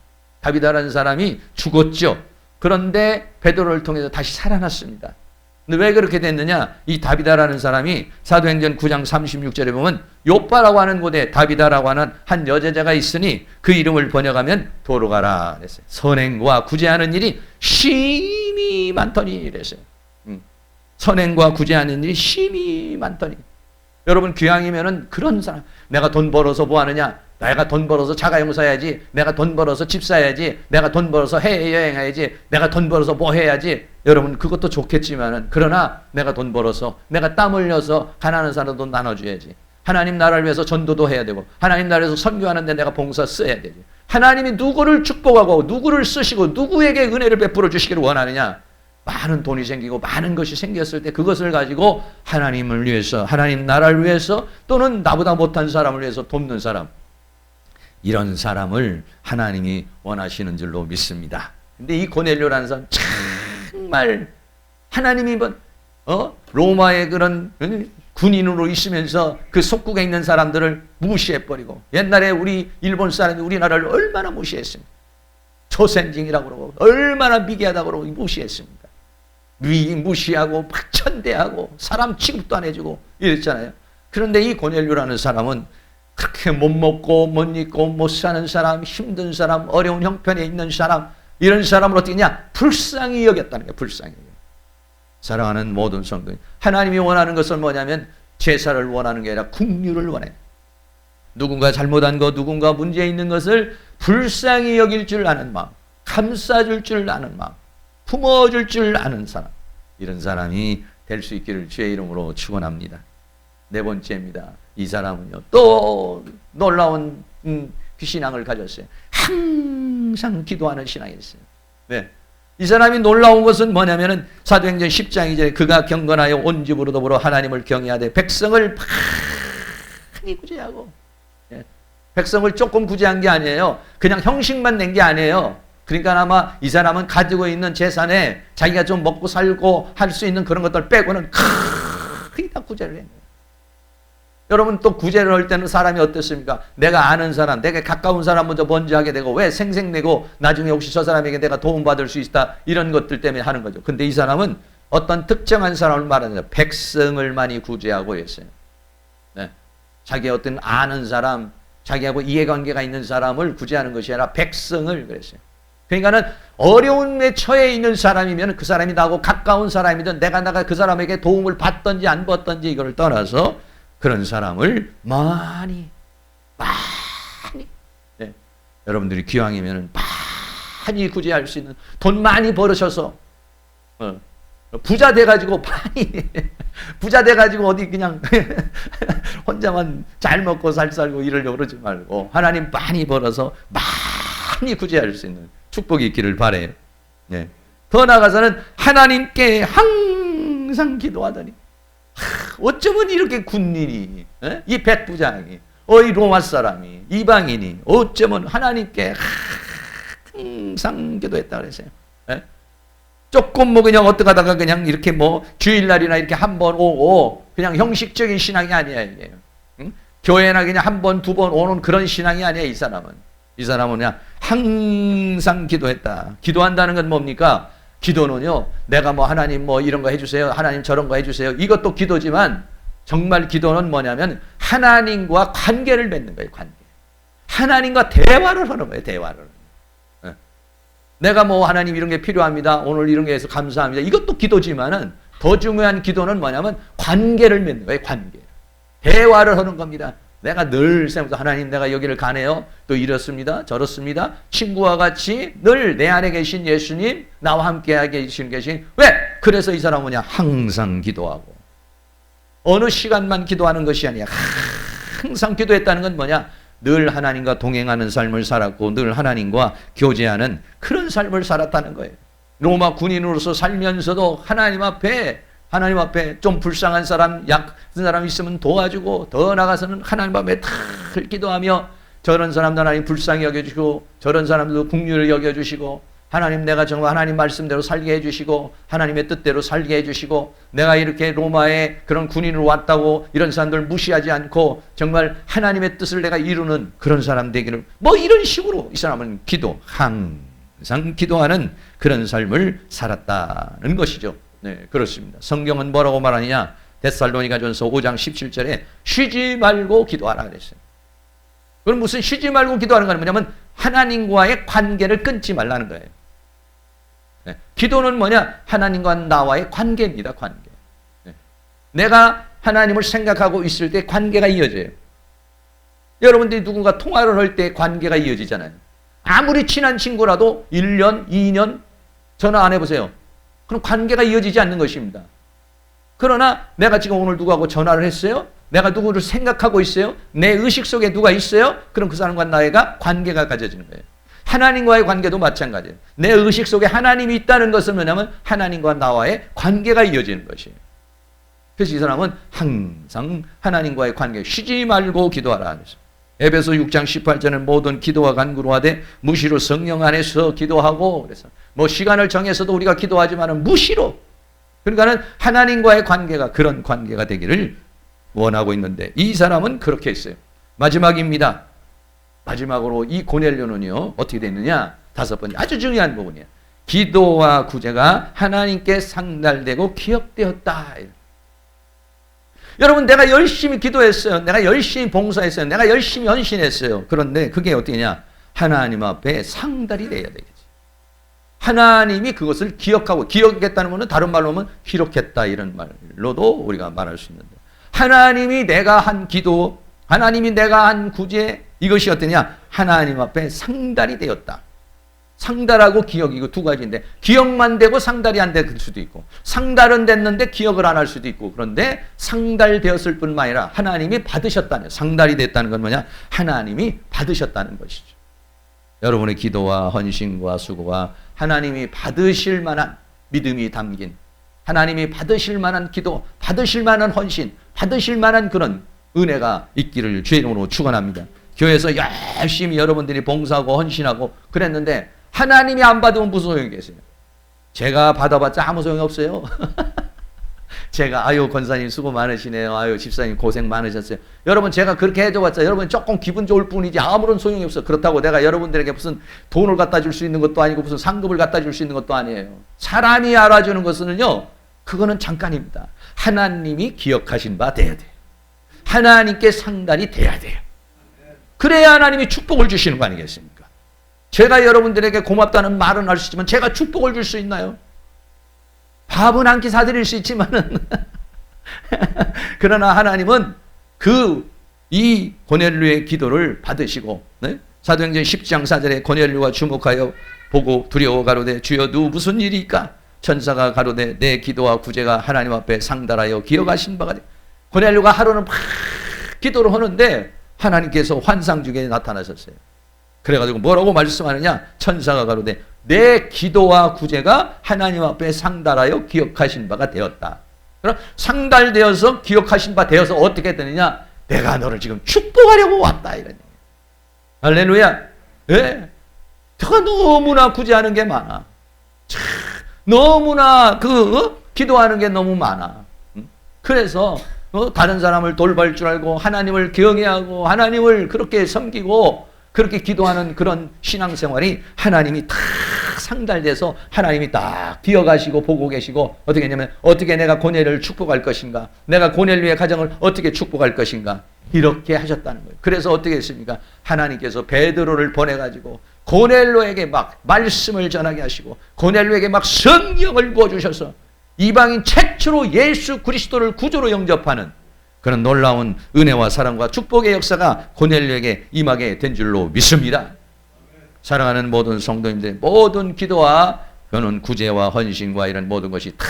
다비다라는 사람이 죽었죠. 그런데 베드로를 통해서 다시 살아났습니다. 근데 왜 그렇게 됐느냐? 이 다비다라는 사람이 사도행전 9장 36절에 보면 요빠라고 하는 곳에 다비다라고 하는 한 여자가 있으니 그 이름을 번역하면 도로가라 그랬어요. 선행과 구제하는 일이 심히 많더니 이랬어요. 선행과 구제하는 일이 심히 많더니. 여러분, 기왕이면은 그런 사람, 내가 돈 벌어서 뭐 하느냐? 내가 돈 벌어서 자가용사해야지. 내가 돈 벌어서 집 사야지. 내가 돈 벌어서 해외여행해야지. 내가 돈 벌어서 뭐 해야지. 여러분, 그것도 좋겠지만은, 그러나 내가 돈 벌어서 내가 땀 흘려서 가난한 사람도 나눠줘야지. 하나님 나라를 위해서 전도도 해야 되고 하나님 나라에서 선교하는데 내가 봉사 써야 되지. 하나님이 누구를 축복하고 누구를 쓰시고 누구에게 은혜를 베풀어 주시기를 원하느냐? 많은 돈이 생기고 많은 것이 생겼을 때 그것을 가지고 하나님을 위해서, 하나님 나라를 위해서, 또는 나보다 못한 사람을 위해서 돕는 사람, 이런 사람을 하나님이 원하시는 줄로 믿습니다. 근데 이 고넬료라는 사람 정말 하나님이 로마의 그런 군인으로 있으면서 그 속국에 있는 사람들을 무시해버리고, 옛날에 우리 일본 사람이 우리나라를 얼마나 무시했습니까? 초생징이라고 그러고 얼마나 미개하다고 그러고 무시했습니다. 무시하고 천대하고 사람 취급도 안 해주고 이랬잖아요. 그런데 이 고넬료라는 사람은 그렇게 못 먹고 못 입고 못 사는 사람, 힘든 사람, 어려운 형편에 있는 사람, 이런 사람을 어떻게 했냐? 불쌍히 여겼다는 거예요. 불쌍히. 사랑하는 모든 성도님, 하나님이 원하는 것은 뭐냐면 제사를 원하는 게 아니라 긍휼을 원해요. 누군가 잘못한 것, 누군가 문제 있는 것을 불쌍히 여길 줄 아는 마음, 감싸줄 줄 아는 마음, 품어줄 줄 아는 사람, 이런 사람이 될 수 있기를 주의 이름으로 축원합니다. 네 번째입니다. 이 사람은요, 또 놀라운 신앙을 가졌어요. 항상 기도하는 신앙이 있어요. 네. 이 사람이 놀라운 것은 뭐냐면은 사도행전 10장 2절에 그가 경건하여 온 집으로 더불어 하나님을 경외하되 백성을 많이 구제하고, 예. 백성을 조금 구제한 게 아니에요. 그냥 형식만 낸 게 아니에요. 그러니까 아마 이 사람은 가지고 있는 재산에 자기가 좀 먹고 살고 할 수 있는 그런 것들 빼고는 크게 다 구제를 했네요. 여러분, 또 구제를 할 때는 사람이 어떻습니까? 내가 아는 사람, 내게 가까운 사람 먼저 하게 되고, 왜 생색내고 나중에 혹시 저 사람에게 내가 도움받을 수 있다, 이런 것들 때문에 하는 거죠. 근데 이 사람은 어떤 특정한 사람을 말하는 거예요. 백성을 많이 구제하고 있어요. 네. 자기 어떤 아는 사람, 자기하고 이해관계가 있는 사람을 구제하는 것이 아니라 백성을 그랬어요. 그러니까는 어려움에 처해 있는 사람이면 그 사람이 나하고 가까운 사람이든 내가 그 사람에게 도움을 받든지 안 받든지 이걸 떠나서 그런 사람을 많이 네. 여러분들이 기왕이면 많이 구제할 수 있는, 돈 많이 벌으셔서 부자 돼가지고 많이 부자 돼가지고 어디 그냥 혼자만 잘 먹고 잘 살고 이러려고 그러지 말고 하나님 많이 벌어서 많이 구제할 수 있는 축복이 있기를 바래요. 네. 더 나아가서는 하나님께 항상 기도하더니 어쩌면 이렇게 군인이 이 백부장이 이 로마 사람이 이방인이 어쩌면 하나님께 항상 기도했다 그랬어요. 조금 뭐 그냥 어떻게 하다가 그냥 이렇게 뭐 주일날이나 이렇게 한 번 오고 그냥 형식적인 신앙이 아니야 이게. 응? 교회나 그냥 한 번, 두 번 오는 그런 신앙이 아니야 이 사람은. 이 사람은 그냥 항상 기도했다. 기도한다는 건 뭡니까? 기도는요, 내가 뭐 하나님 뭐 이런 거 해주세요. 하나님 저런 거 해주세요. 이것도 기도지만 정말 기도는 뭐냐면 하나님과 관계를 맺는 거예요. 관계. 하나님과 대화를 하는 거예요. 대화를. 내가 뭐 하나님 이런 게 필요합니다. 오늘 이런 게 해서 감사합니다. 이것도 기도지만은 더 중요한 기도는 뭐냐면 관계를 맺는 거예요. 관계. 대화를 하는 겁니다. 내가 늘 생각해서 하나님 내가 여기를 가네요. 또 이렇습니다. 저렇습니다. 친구와 같이 늘 내 안에 계신 예수님 나와 함께하게 계신 왜? 그래서 이 사람은 그냥 항상 기도하고 어느 시간만 기도하는 것이 아니야. 항상 기도했다는 건 뭐냐? 늘 하나님과 동행하는 삶을 살았고 늘 하나님과 교제하는 그런 삶을 살았다는 거예요. 로마 군인으로서 살면서도 하나님 앞에 좀 불쌍한 사람, 약한 사람 있으면 도와주고 더 나가서는 하나님 앞에 늘 기도하며 저런 사람도 하나님 불쌍히 여겨주시고 저런 사람도 긍휼을 여겨주시고 하나님 내가 정말 하나님 말씀대로 살게 해주시고 하나님의 뜻대로 살게 해주시고 내가 이렇게 로마에 그런 군인으로 왔다고 이런 사람들 무시하지 않고 정말 하나님의 뜻을 내가 이루는 그런 사람 되기를 뭐 이런 식으로 이 사람은 항상 기도하는 그런 삶을 살았다는 것이죠. 네, 그렇습니다. 성경은 뭐라고 말하느냐? 데살로니가전서 5장 17절에 쉬지 말고 기도하라 그랬어요. 그럼 무슨 쉬지 말고 기도하는 건 뭐냐면 하나님과의 관계를 끊지 말라는 거예요. 네. 기도는 뭐냐? 하나님과 나와의 관계입니다. 관계. 네. 내가 하나님을 생각하고 있을 때 관계가 이어져요. 여러분들이 누군가 통화를 할 때 관계가 이어지잖아요. 아무리 친한 친구라도 1년, 2년 전화 안 해보세요. 그럼 관계가 이어지지 않는 것입니다. 그러나 내가 지금 오늘 누구하고 전화를 했어요? 내가 누구를 생각하고 있어요? 내 의식 속에 누가 있어요? 그럼 그 사람과 나의가 관계가 가져지는 거예요. 하나님과의 관계도 마찬가지예요. 내 의식 속에 하나님이 있다는 것은 뭐냐면 하나님과 나와의 관계가 이어지는 것이에요. 그래서 이 사람은 항상 하나님과의 관계 쉬지 말고 기도하라 그랬어요. 에베소 6장 18절은 모든 기도와 간구로 하되 무시로 성령 안에서 기도하고 그래서 뭐 시간을 정해서도 우리가 기도하지만은 무시로 그러니까는 하나님과의 관계가 그런 관계가 되기를 원하고 있는데 이 사람은 그렇게 했어요. 마지막입니다. 마지막으로 이 고넬료는요 어떻게 됐느냐? 5번째 아주 중요한 부분이에요. 기도와 구제가 하나님께 상달되고 기억되었다. 여러분 내가 열심히 기도했어요. 내가 열심히 봉사했어요. 내가 열심히 헌신했어요. 그런데 그게 어떻게냐? 하나님 앞에 상달이 돼야 되겠지. 하나님이 그것을 기억하고 기억했다는 것은 다른 말로 하면 기록했다 이런 말로도 우리가 말할 수 있는데 하나님이 내가 한 기도, 하나님이 내가 한 구제 이것이 어떠냐? 하나님 앞에 상달이 되었다. 상달하고 기억이 두 가지인데 기억만 되고 상달이 안 될 수도 있고 상달은 됐는데 기억을 안 할 수도 있고 그런데 상달되었을 뿐만 아니라 하나님이 받으셨다는 상달이 됐다는 건 뭐냐? 하나님이 받으셨다는 것이죠. 여러분의 기도와 헌신과 수고와 하나님이 받으실 만한 믿음이 담긴 하나님이 받으실 만한 기도, 받으실 만한 헌신, 받으실 만한 그런 은혜가 있기를 주의 이름으로 축원합니다. 교회에서 열심히 여러분들이 봉사하고 헌신하고 그랬는데 하나님이 안 받으면 무슨 소용이 있겠어요? 제가 받아봤자 아무 소용이 없어요. 제가 아유 권사님 수고 많으시네요. 아유 집사님 고생 많으셨어요. 여러분 제가 그렇게 해줘봤자 여러분 조금 기분 좋을 뿐이지 아무런 소용이 없어요. 그렇다고 내가 여러분들에게 무슨 돈을 갖다 줄 수 있는 것도 아니고 무슨 상급을 갖다 줄 수 있는 것도 아니에요. 사람이 알아주는 것은요 그거는 잠깐입니다. 하나님이 기억하신 바 돼야 돼요. 하나님께 상달이 돼야 돼요. 그래야 하나님이 축복을 주시는 거 아니겠습니까? 제가 여러분들에게 고맙다는 말은 할 수 있지만 제가 축복을 줄 수 있나요? 밥은 한 끼 사드릴 수 있지만은 그러나 하나님은 이 고넬료의 기도를 받으시고 네? 사도행전 10장 4절에 고넬료가 주목하여 보고 두려워 가로되 주여 누 무슨 일이까? 천사가 가로되 내 기도와 구제가 하나님 앞에 상달하여 기억하신 바가 되. 고넬료가 하루는 막 기도를 하는데 하나님께서 환상 중에 나타나셨어요. 그래가지고 뭐라고 말씀하느냐? 천사가 가로되 내 기도와 구제가 하나님 앞에 상달하여 기억하신 바가 되었다. 그럼 상달되어서 기억하신 바 되어서 어떻게 되느냐? 내가 너를 지금 축복하려고 왔다 이런 얘기예요. 할렐루야. 예. 내가 너무나 구제하는 게 많아. 참, 너무나 기도하는 게 너무 많아. 그래서 다른 사람을 돌볼 줄 알고 하나님을 경외하고 하나님을 그렇게 섬기고 그렇게 기도하는 그런 신앙생활이 하나님이 딱 상달돼서 하나님이 딱 기억하시고 보고 계시고 어떻게 했냐면 어떻게 내가 고넬료를 축복할 것인가, 내가 고넬료의 가정을 어떻게 축복할 것인가 이렇게 하셨다는 거예요. 그래서 어떻게 했습니까? 하나님께서 베드로를 보내가지고 고넬료에게 막 말씀을 전하게 하시고 고넬료에게 막 성령을 부어주셔서 이방인 최초로 예수 그리스도를 구주로 영접하는 그런 놀라운 은혜와 사랑과 축복의 역사가 고넬료에게 임하게 된 줄로 믿습니다. 사랑하는 모든 성도님들, 모든 기도와 그는 구제와 헌신과 이런 모든 것이 다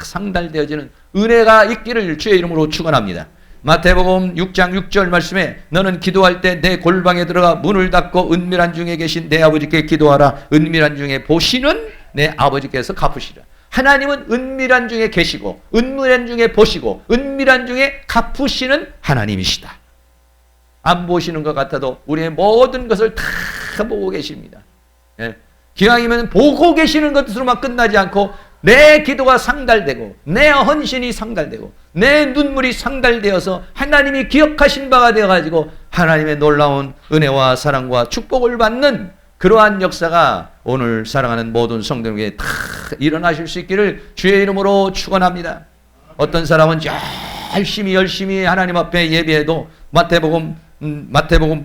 상달되어지는 은혜가 있기를 주의 이름으로 축원합니다. 마태복음 6장 6절 말씀에 너는 기도할 때 내 골방에 들어가 문을 닫고 은밀한 중에 계신 내 아버지께 기도하라. 은밀한 중에 보시는 내 아버지께서 갚으시라. 하나님은 은밀한 중에 계시고 은밀한 중에 보시고 은밀한 중에 갚으시는 하나님이시다. 안 보시는 것 같아도 우리의 모든 것을 다 보고 계십니다. 예. 기왕이면 보고 계시는 것으로만 끝나지 않고 내 기도가 상달되고 내 헌신이 상달되고 내 눈물이 상달되어서 하나님이 기억하신 바가 되어가지고 하나님의 놀라운 은혜와 사랑과 축복을 받는 그러한 역사가 오늘 사랑하는 모든 성도에게 다 일어나실 수 있기를 주의 이름으로 축원합니다. 어떤 사람은 열심히 하나님 앞에 예배해도 마태복음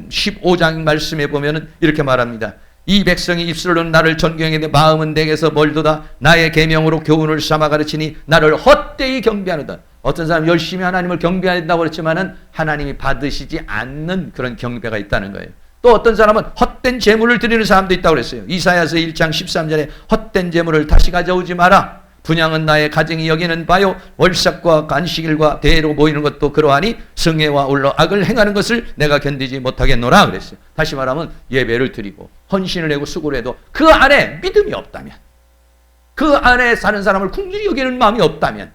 15장 말씀에 보면은 이렇게 말합니다. 이 백성이 입술로는 나를 존경하는데 마음은 내게서 멀도다. 나의 계명으로 교훈을 삼아 가르치니 나를 헛되이 경배하노다. 어떤 사람 열심히 하나님을 경배해야 된다고 그랬지만은 하나님이 받으시지 않는 그런 경배가 있다는 거예요. 또 어떤 사람은 헛된 재물을 드리는 사람도 있다고 그랬어요. 이사야서 1장 13절에 헛된 재물을 다시 가져오지 마라. 분향은 나의 가정이 여기는 바요. 월삭과 안식일과 대회로 모이는 것도 그러하니 성회와 올라 악을 행하는 것을 내가 견디지 못하겠노라 그랬어요. 다시 말하면 예배를 드리고 헌신을 내고 수고를 해도 그 안에 믿음이 없다면, 그 안에 사는 사람을 궁질히 여기는 마음이 없다면,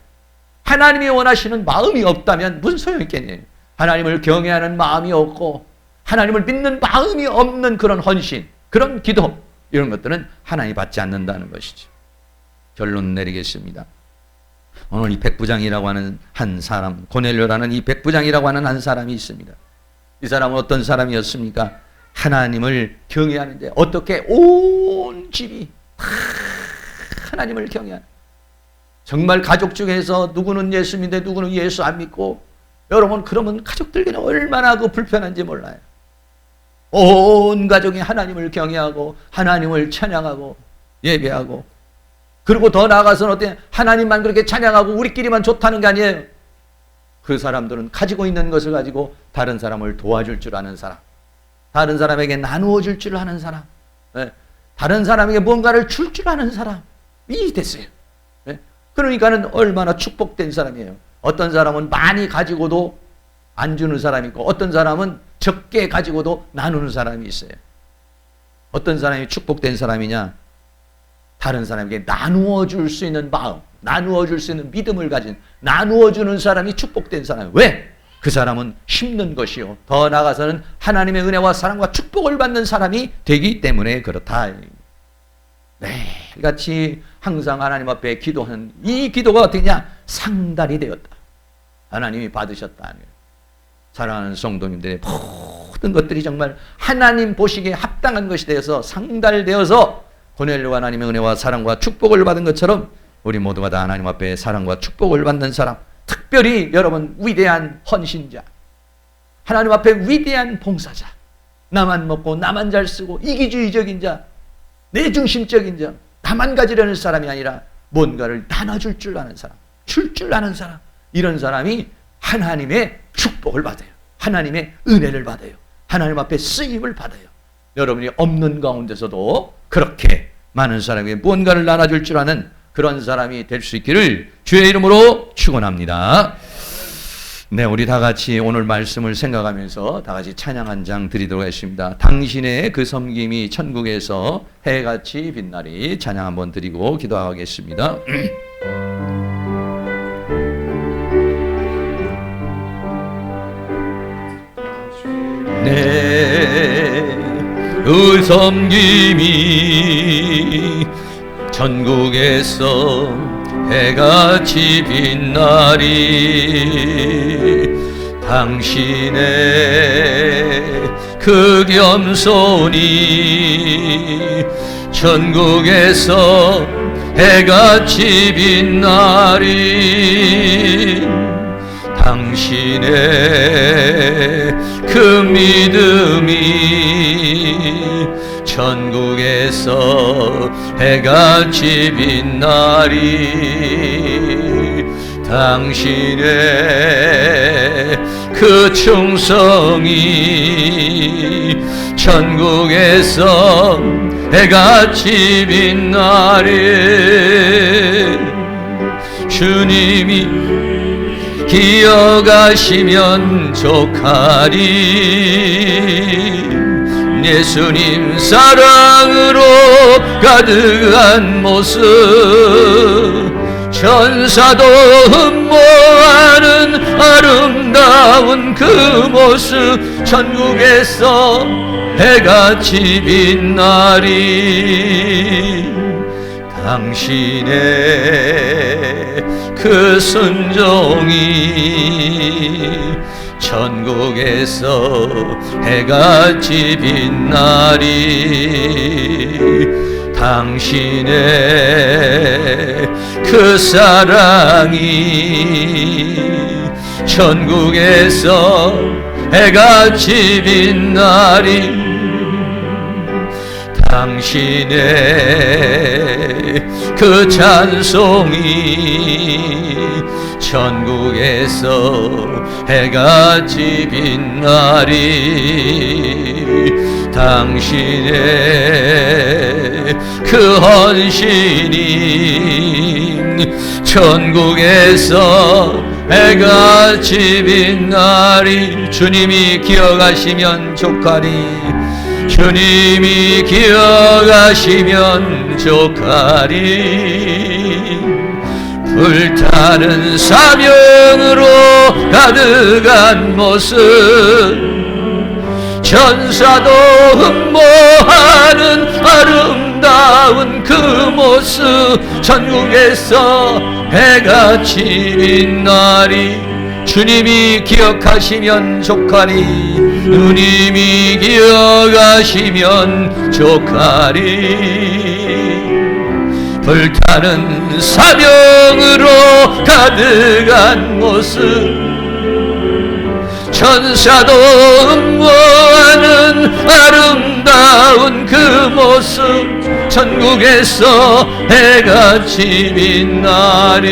하나님이 원하시는 마음이 없다면 무슨 소용이 있겠냐요. 하나님을 경외하는 마음이 없고 하나님을 믿는 마음이 없는 그런 헌신, 그런 기도, 이런 것들은 하나님이 받지 않는다는 것이죠. 결론 내리겠습니다. 오늘 이 백부장이라고 하는 한 사람, 고넬료라는 이 백부장이라고 하는 한 사람이 있습니다. 이 사람은 어떤 사람이었습니까? 하나님을 경외하는데 어떻게 온 집이 하나님을 경외하는, 정말 가족 중에서 누구는 예수 믿는데 누구는 예수 안 믿고, 여러분 그러면 가족들에게는 얼마나 불편한지 몰라요. 온 가족이 하나님을 경외하고 하나님을 찬양하고 예배하고, 그리고 더 나아가서는 어때? 하나님만 그렇게 찬양하고 우리끼리만 좋다는 게 아니에요. 그 사람들은 가지고 있는 것을 가지고 다른 사람을 도와줄 줄 아는 사람, 다른 사람에게 나누어 줄 줄 아는 사람, 다른 사람에게 뭔가를 줄 줄 아는 사람이 됐어요. 그러니까는 얼마나 축복된 사람이에요. 어떤 사람은 많이 가지고도 안 주는 사람이 있고, 어떤 사람은 적게 가지고도 나누는 사람이 있어요. 어떤 사람이 축복된 사람이냐? 다른 사람에게 나누어 줄 수 있는 마음, 나누어 줄 수 있는 믿음을 가진, 나누어 주는 사람이 축복된 사람. 왜? 그 사람은 힘든 것이요, 더 나아가서는 하나님의 은혜와 사랑과 축복을 받는 사람이 되기 때문에 그렇다. 매일같이 항상 하나님 앞에 기도하는 이 기도가 어떻게냐? 상달이 되었다. 하나님이 받으셨다. 사랑하는 성도님들의 모든 것들이 정말 하나님 보시기에 합당한 것이 되어서 상달되어서 고넬료가 하나님의 은혜와 사랑과 축복을 받은 것처럼 우리 모두가 다 하나님 앞에 사랑과 축복을 받는 사람, 특별히 여러분 위대한 헌신자, 하나님 앞에 위대한 봉사자, 나만 먹고 나만 잘 쓰고 이기주의적인 자, 내중심적인 자, 나만 가지려는 사람이 아니라 뭔가를 나눠줄 줄 아는 사람, 줄 줄 아는 사람, 이런 사람이 하나님의 축복을 받아요. 하나님의 은혜를 받아요. 하나님 앞에 쓰임을 받아요. 여러분이 없는 가운데서도 그렇게 많은 사람에게 무언가를 나눠줄 줄 아는 그런 사람이 될 수 있기를 주의 이름으로 축원합니다. 네, 우리 다 같이 오늘 말씀을 생각하면서 다 같이 찬양 한 장 드리도록 하겠습니다. 당신의 그 섬김이 천국에서 해같이 빛나리. 찬양 한번 드리고 기도하겠습니다. 네, 그 섬김이 천국에서 해같이 빛나리. 당신의 그 겸손이 천국에서 해같이 빛나리. 당신의 그 믿음이 천국에서 해같이 빛나리. 당신의 그 충성이 천국에서 해같이 빛나리. 주님이 기억하시면 족하리. 예수님 사랑으로 가득한 모습, 천사도 흠모하는 아름다운 그 모습, 천국에서 해같이 빛나리. 당신의 그 순종이 천국에서 해같이 빛나리. 당신의 그 사랑이 천국에서 해같이 빛나리. 당신의 그 찬송이 천국에서 해같이 빛나리. 당신의 그 헌신이 천국에서 해같이 빛나리. 주님이 기억하시면 족하리. 주님이 기억하시면 족하리. 불타는 사명으로 가득한 모습, 천사도 흠모하는 아름다운 그 모습, 천국에서 해같이 빛나리. 주님이 기억하시면 족하리. 주님이 기억하시면 족하리. 불타는 사명으로 가득한 모습, 천사도 흠모하는 아름다운 그 모습, 천국에서 해같이 빛나리.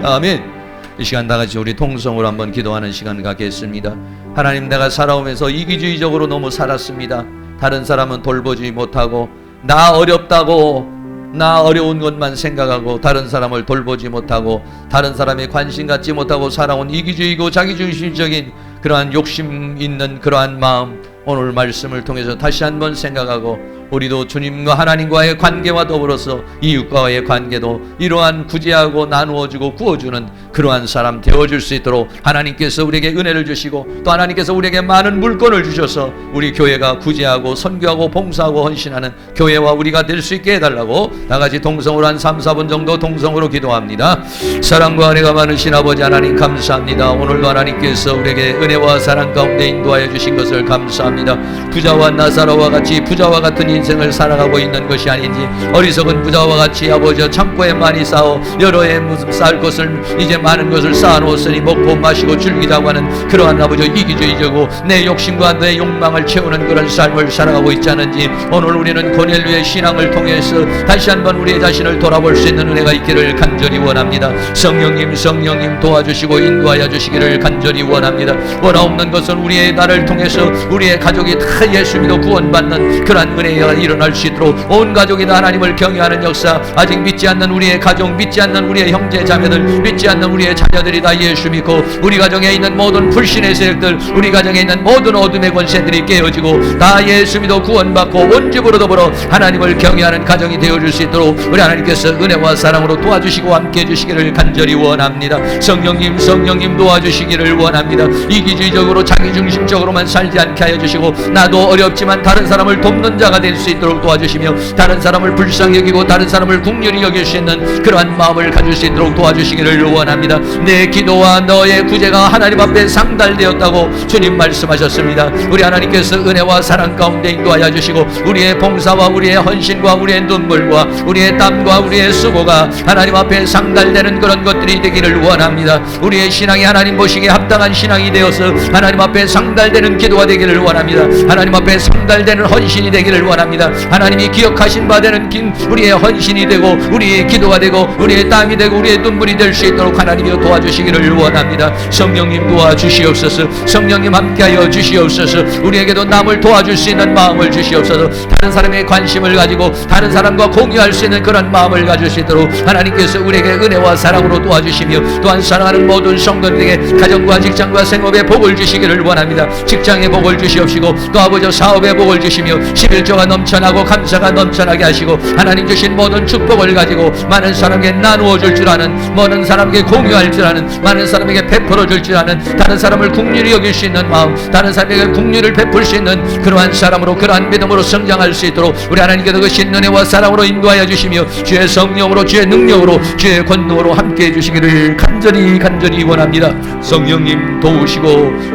아멘. 이 시간 다 같이 우리 통성으로 한번 기도하는 시간 갖겠습니다. 하나님, 내가 살아오면서 이기주의적으로 너무 살았습니다. 다른 사람은 돌보지 못하고, 나 어렵다고, 나 어려운 것만 생각하고, 다른 사람을 돌보지 못하고, 다른 사람의 관심 갖지 못하고 살아온 이기주의고 자기중심적인 그러한 욕심 있는 그러한 마음, 오늘 말씀을 통해서 다시 한번 생각하고, 우리도 주님과 하나님과의 관계와 더불어서 이웃과의 관계도 이러한 구제하고 나누어주고 구워주는 그러한 사람 되어줄 수 있도록 하나님께서 우리에게 은혜를 주시고, 또 하나님께서 우리에게 많은 물건을 주셔서 우리 교회가 구제하고 선교하고 봉사하고 헌신하는 교회와 우리가 될 수 있게 해달라고 다같이 동성으로 한 3, 4분 정도 동성으로 기도합니다. 사랑과 은혜가 많으신 아버지 하나님, 감사합니다. 오늘도 하나님께서 우리에게 은혜와 사랑 가운데 인도하여 주신 것을 감사합니다. 부자와 나사로와 같이 부자와 같은 인생을 살아가고 있는 것이 아닌지, 어리석은 부자와 같이 아버지 창고에 많이 쌓아 여러 해 무슨 쌓을 것을 이제 많은 것을 쌓아놓았으니 먹고 마시고 즐기자고 하는 그러한 아버지 이기주의적이고 내 욕심과 내 욕망을 채우는 그런 삶을 살아가고 있지 않은지, 오늘 우리는 고넬료의 신앙을 통해서 다시 한번 우리의 자신을 돌아볼 수 있는 은혜가 있기를 간절히 원합니다. 성령님 도와주시고 인도하여 주시기를 간절히 원합니다. 원하옵는 것은 우리의 나를 통해서 우리의 가족이 다 예수 믿어 구원받는 그러한 은혜의 역사가 일어날 수 있도록 온 가족이 다 하나님을 경외하는 역사, 아직 믿지 않는 우리의 가족, 믿지 않는 우리의 형제 자매들, 믿지 않는 우리의 자녀들이 다 예수 믿고 우리 가정에 있는 모든 불신의 세력들, 우리 가정에 있는 모든 어둠의 권세들이 깨어지고 다 예수 믿어 구원받고 온 집으로 더불어 하나님을 경외하는 가정이 되어줄 수 있도록 우리 하나님께서 은혜와 사랑으로 도와주시고 함께해 주시기를 간절히 원합니다. 성령님 도와주시기를 원합니다. 이기주의적으로 자기중심적으로만 살지 않게 하여 주시고 나도 어렵지만 다른 사람을 돕는 자가 될 수 있도록 도와주시며 다른 사람을 불쌍히 여기고 다른 사람을 긍휼히 여길 수 있는 그러한 마음을 가질 수 있도록 도와주시기를 원합니다. 내 기도와 너의 구제가 하나님 앞에 상달되었다고 주님 말씀하셨습니다. 우리 하나님께서 은혜와 사랑 가운데 인도하여 주시고 우리의 봉사와 우리의 헌신과 우리의 눈물과 우리의 땀과 우리의 수고가 하나님 앞에 상달되는 그런 것들이 되기를 원합니다. 우리의 신앙이 하나님 보시기에 합당한 신앙이 되어서 하나님 앞에 상달되는 기도가 되기를 원합니다. 하나님 앞에 상달되는 헌신이 되기를 원합니다. 하나님이 기억하신 바 되는 우리의 헌신이 되고 우리의 기도가 되고 우리의 땀이 되고 우리의 눈물이 될 수 있도록 하나님이 도와주시기를 원합니다. 성령님 도와주시옵소서. 성령님 함께하여 주시옵소서. 우리에게도 남을 도와줄 수 있는 마음을 주시옵소서. 다른 사람의 관심을 가지고 다른 사람과 공유할 수 있는 그런 마음을 가질 수 있도록 하나님께서 우리에게 은혜와 사랑으로 도와주시며 또한 사랑하는 모든 성도들에게 가정과 직장과 생업에 복을 주시기를 원합니다. 직장에 복을 주시옵시고 또 아버지 사업에 복을 주시며 11조가 넘쳐나고 감사가 넘쳐나게 하시고 하나님 주신 모든 축복을 가지고 많은 사람에게 나누어 줄 줄 아는, 많은 사람에게 공유할 줄 아는, 많은 사람에게 베풀어 줄 줄 아는, 다른 사람을 긍휼히 여길 수 있는 마음, 다른 사람에게 긍휼을 베풀 수 있는 그러한 사람으로 그러한 믿음으로 성장할 수 있도록 우리 하나님께서 그 신은혜와 사랑으로 인도하여 주시며 주의 성령으로 주의 능력으로 주의 권능으로 함께해 주시기를 간절히 원합니다. 성령님 도우시고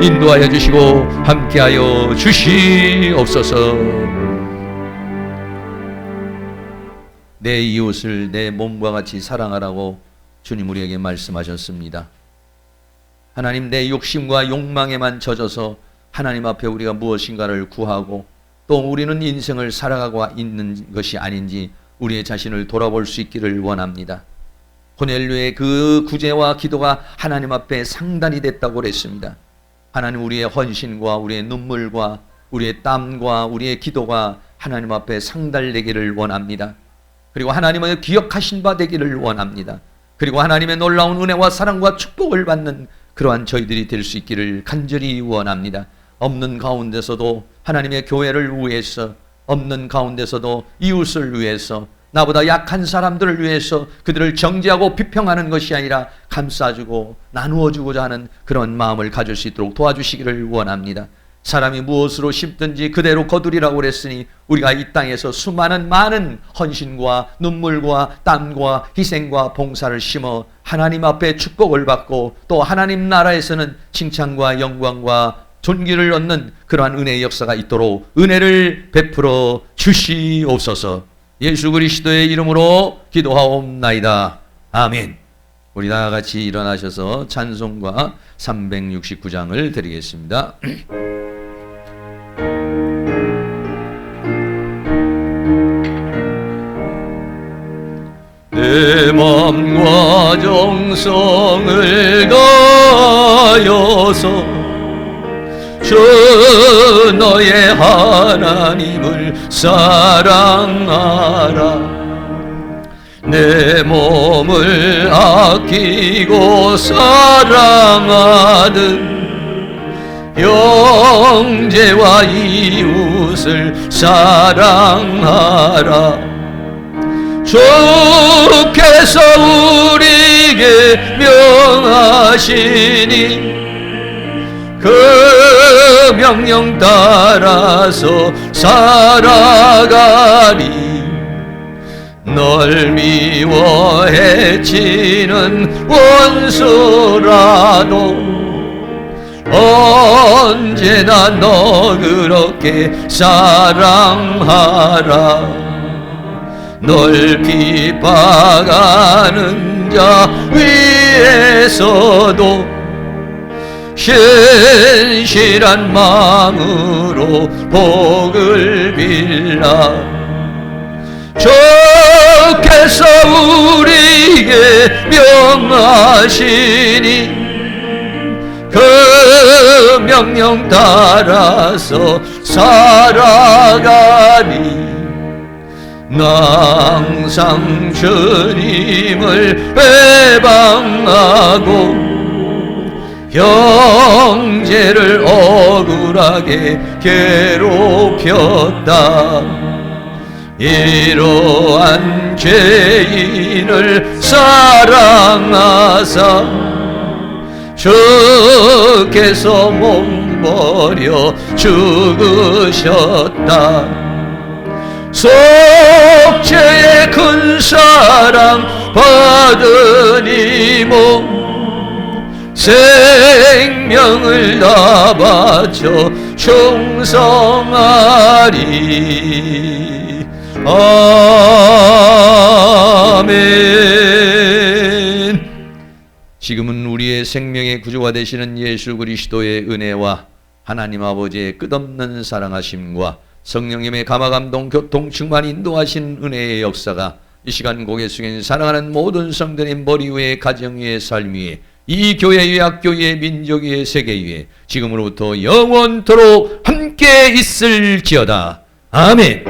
인도하여 주시고 함께하여 주시옵소서. 내 이웃을 내 몸과 같이 사랑하라고 주님 우리에게 말씀하셨습니다. 하나님, 내 욕심과 욕망에만 젖어서 하나님 앞에 우리가 무엇인가를 구하고 또 우리는 인생을 살아가고 있는 것이 아닌지 우리의 자신을 돌아볼 수 있기를 원합니다. 고넬료의 그 구제와 기도가 하나님 앞에 상달이 됐다고 그랬습니다. 하나님, 우리의 헌신과 우리의 눈물과 우리의 땀과 우리의 기도가 하나님 앞에 상달되기를 원합니다. 그리고 하나님의 기억하신 바 되기를 원합니다. 그리고 하나님의 놀라운 은혜와 사랑과 축복을 받는 그러한 저희들이 될 수 있기를 간절히 원합니다. 없는 가운데서도 하나님의 교회를 위해서, 없는 가운데서도 이웃을 위해서, 나보다 약한 사람들을 위해서 그들을 정죄하고 비평하는 것이 아니라 감싸주고 나누어주고자 하는 그런 마음을 가질 수 있도록 도와주시기를 원합니다. 사람이 무엇으로 심든지 그대로 거두리라고 그랬으니 우리가 이 땅에서 많은 헌신과 눈물과 땀과 희생과 봉사를 심어 하나님 앞에 축복을 받고 또 하나님 나라에서는 칭찬과 영광과 존귀를 얻는 그러한 은혜의 역사가 있도록 은혜를 베풀어 주시옵소서. 예수 그리스도의 이름으로 기도하옵나이다. 아멘. 우리 다 같이 일어나셔서 찬송가 369장을 드리겠습니다. 내 맘과 정성을 다하여서 주 너의 하나님을 사랑하라. 내 몸을 아끼고 사랑하듯 형제와 이웃을 사랑하라. 주께서 우리에게 명하시니 그 명령 따라서 살아가리. 널 미워 해치는 원수라도 언제나 너 그렇게 사랑하라. 널 핍박하는 자 위에서도 신실한 마음으로 복을 빌라. 주께서 우리에게 명하시니 그 명령 따라서 살아가니 나 항상 주님을 배방하고 형제를 억울하게 괴롭혔다. 이러한 죄인을 사랑하사 주께서 몸버려 죽으셨다. 속죄의 큰 사랑 받으니 몸 생명을 다 바쳐 충성하리. 아멘. 지금은 우리의 생명의 구주가 되시는 예수 그리스도의 은혜와 하나님 아버지의 끝없는 사랑하심과 성령님의 감화감동 교통 충만 인도하신 은혜의 역사가 이 시간 고개 숙인 사랑하는 모든 성도의 머리 위에 가정 위에 삶 위에 이 교회 위에 학교 위에 민족 위에 세계 위에 지금으로부터 영원토록 함께 있을지어다. 아멘.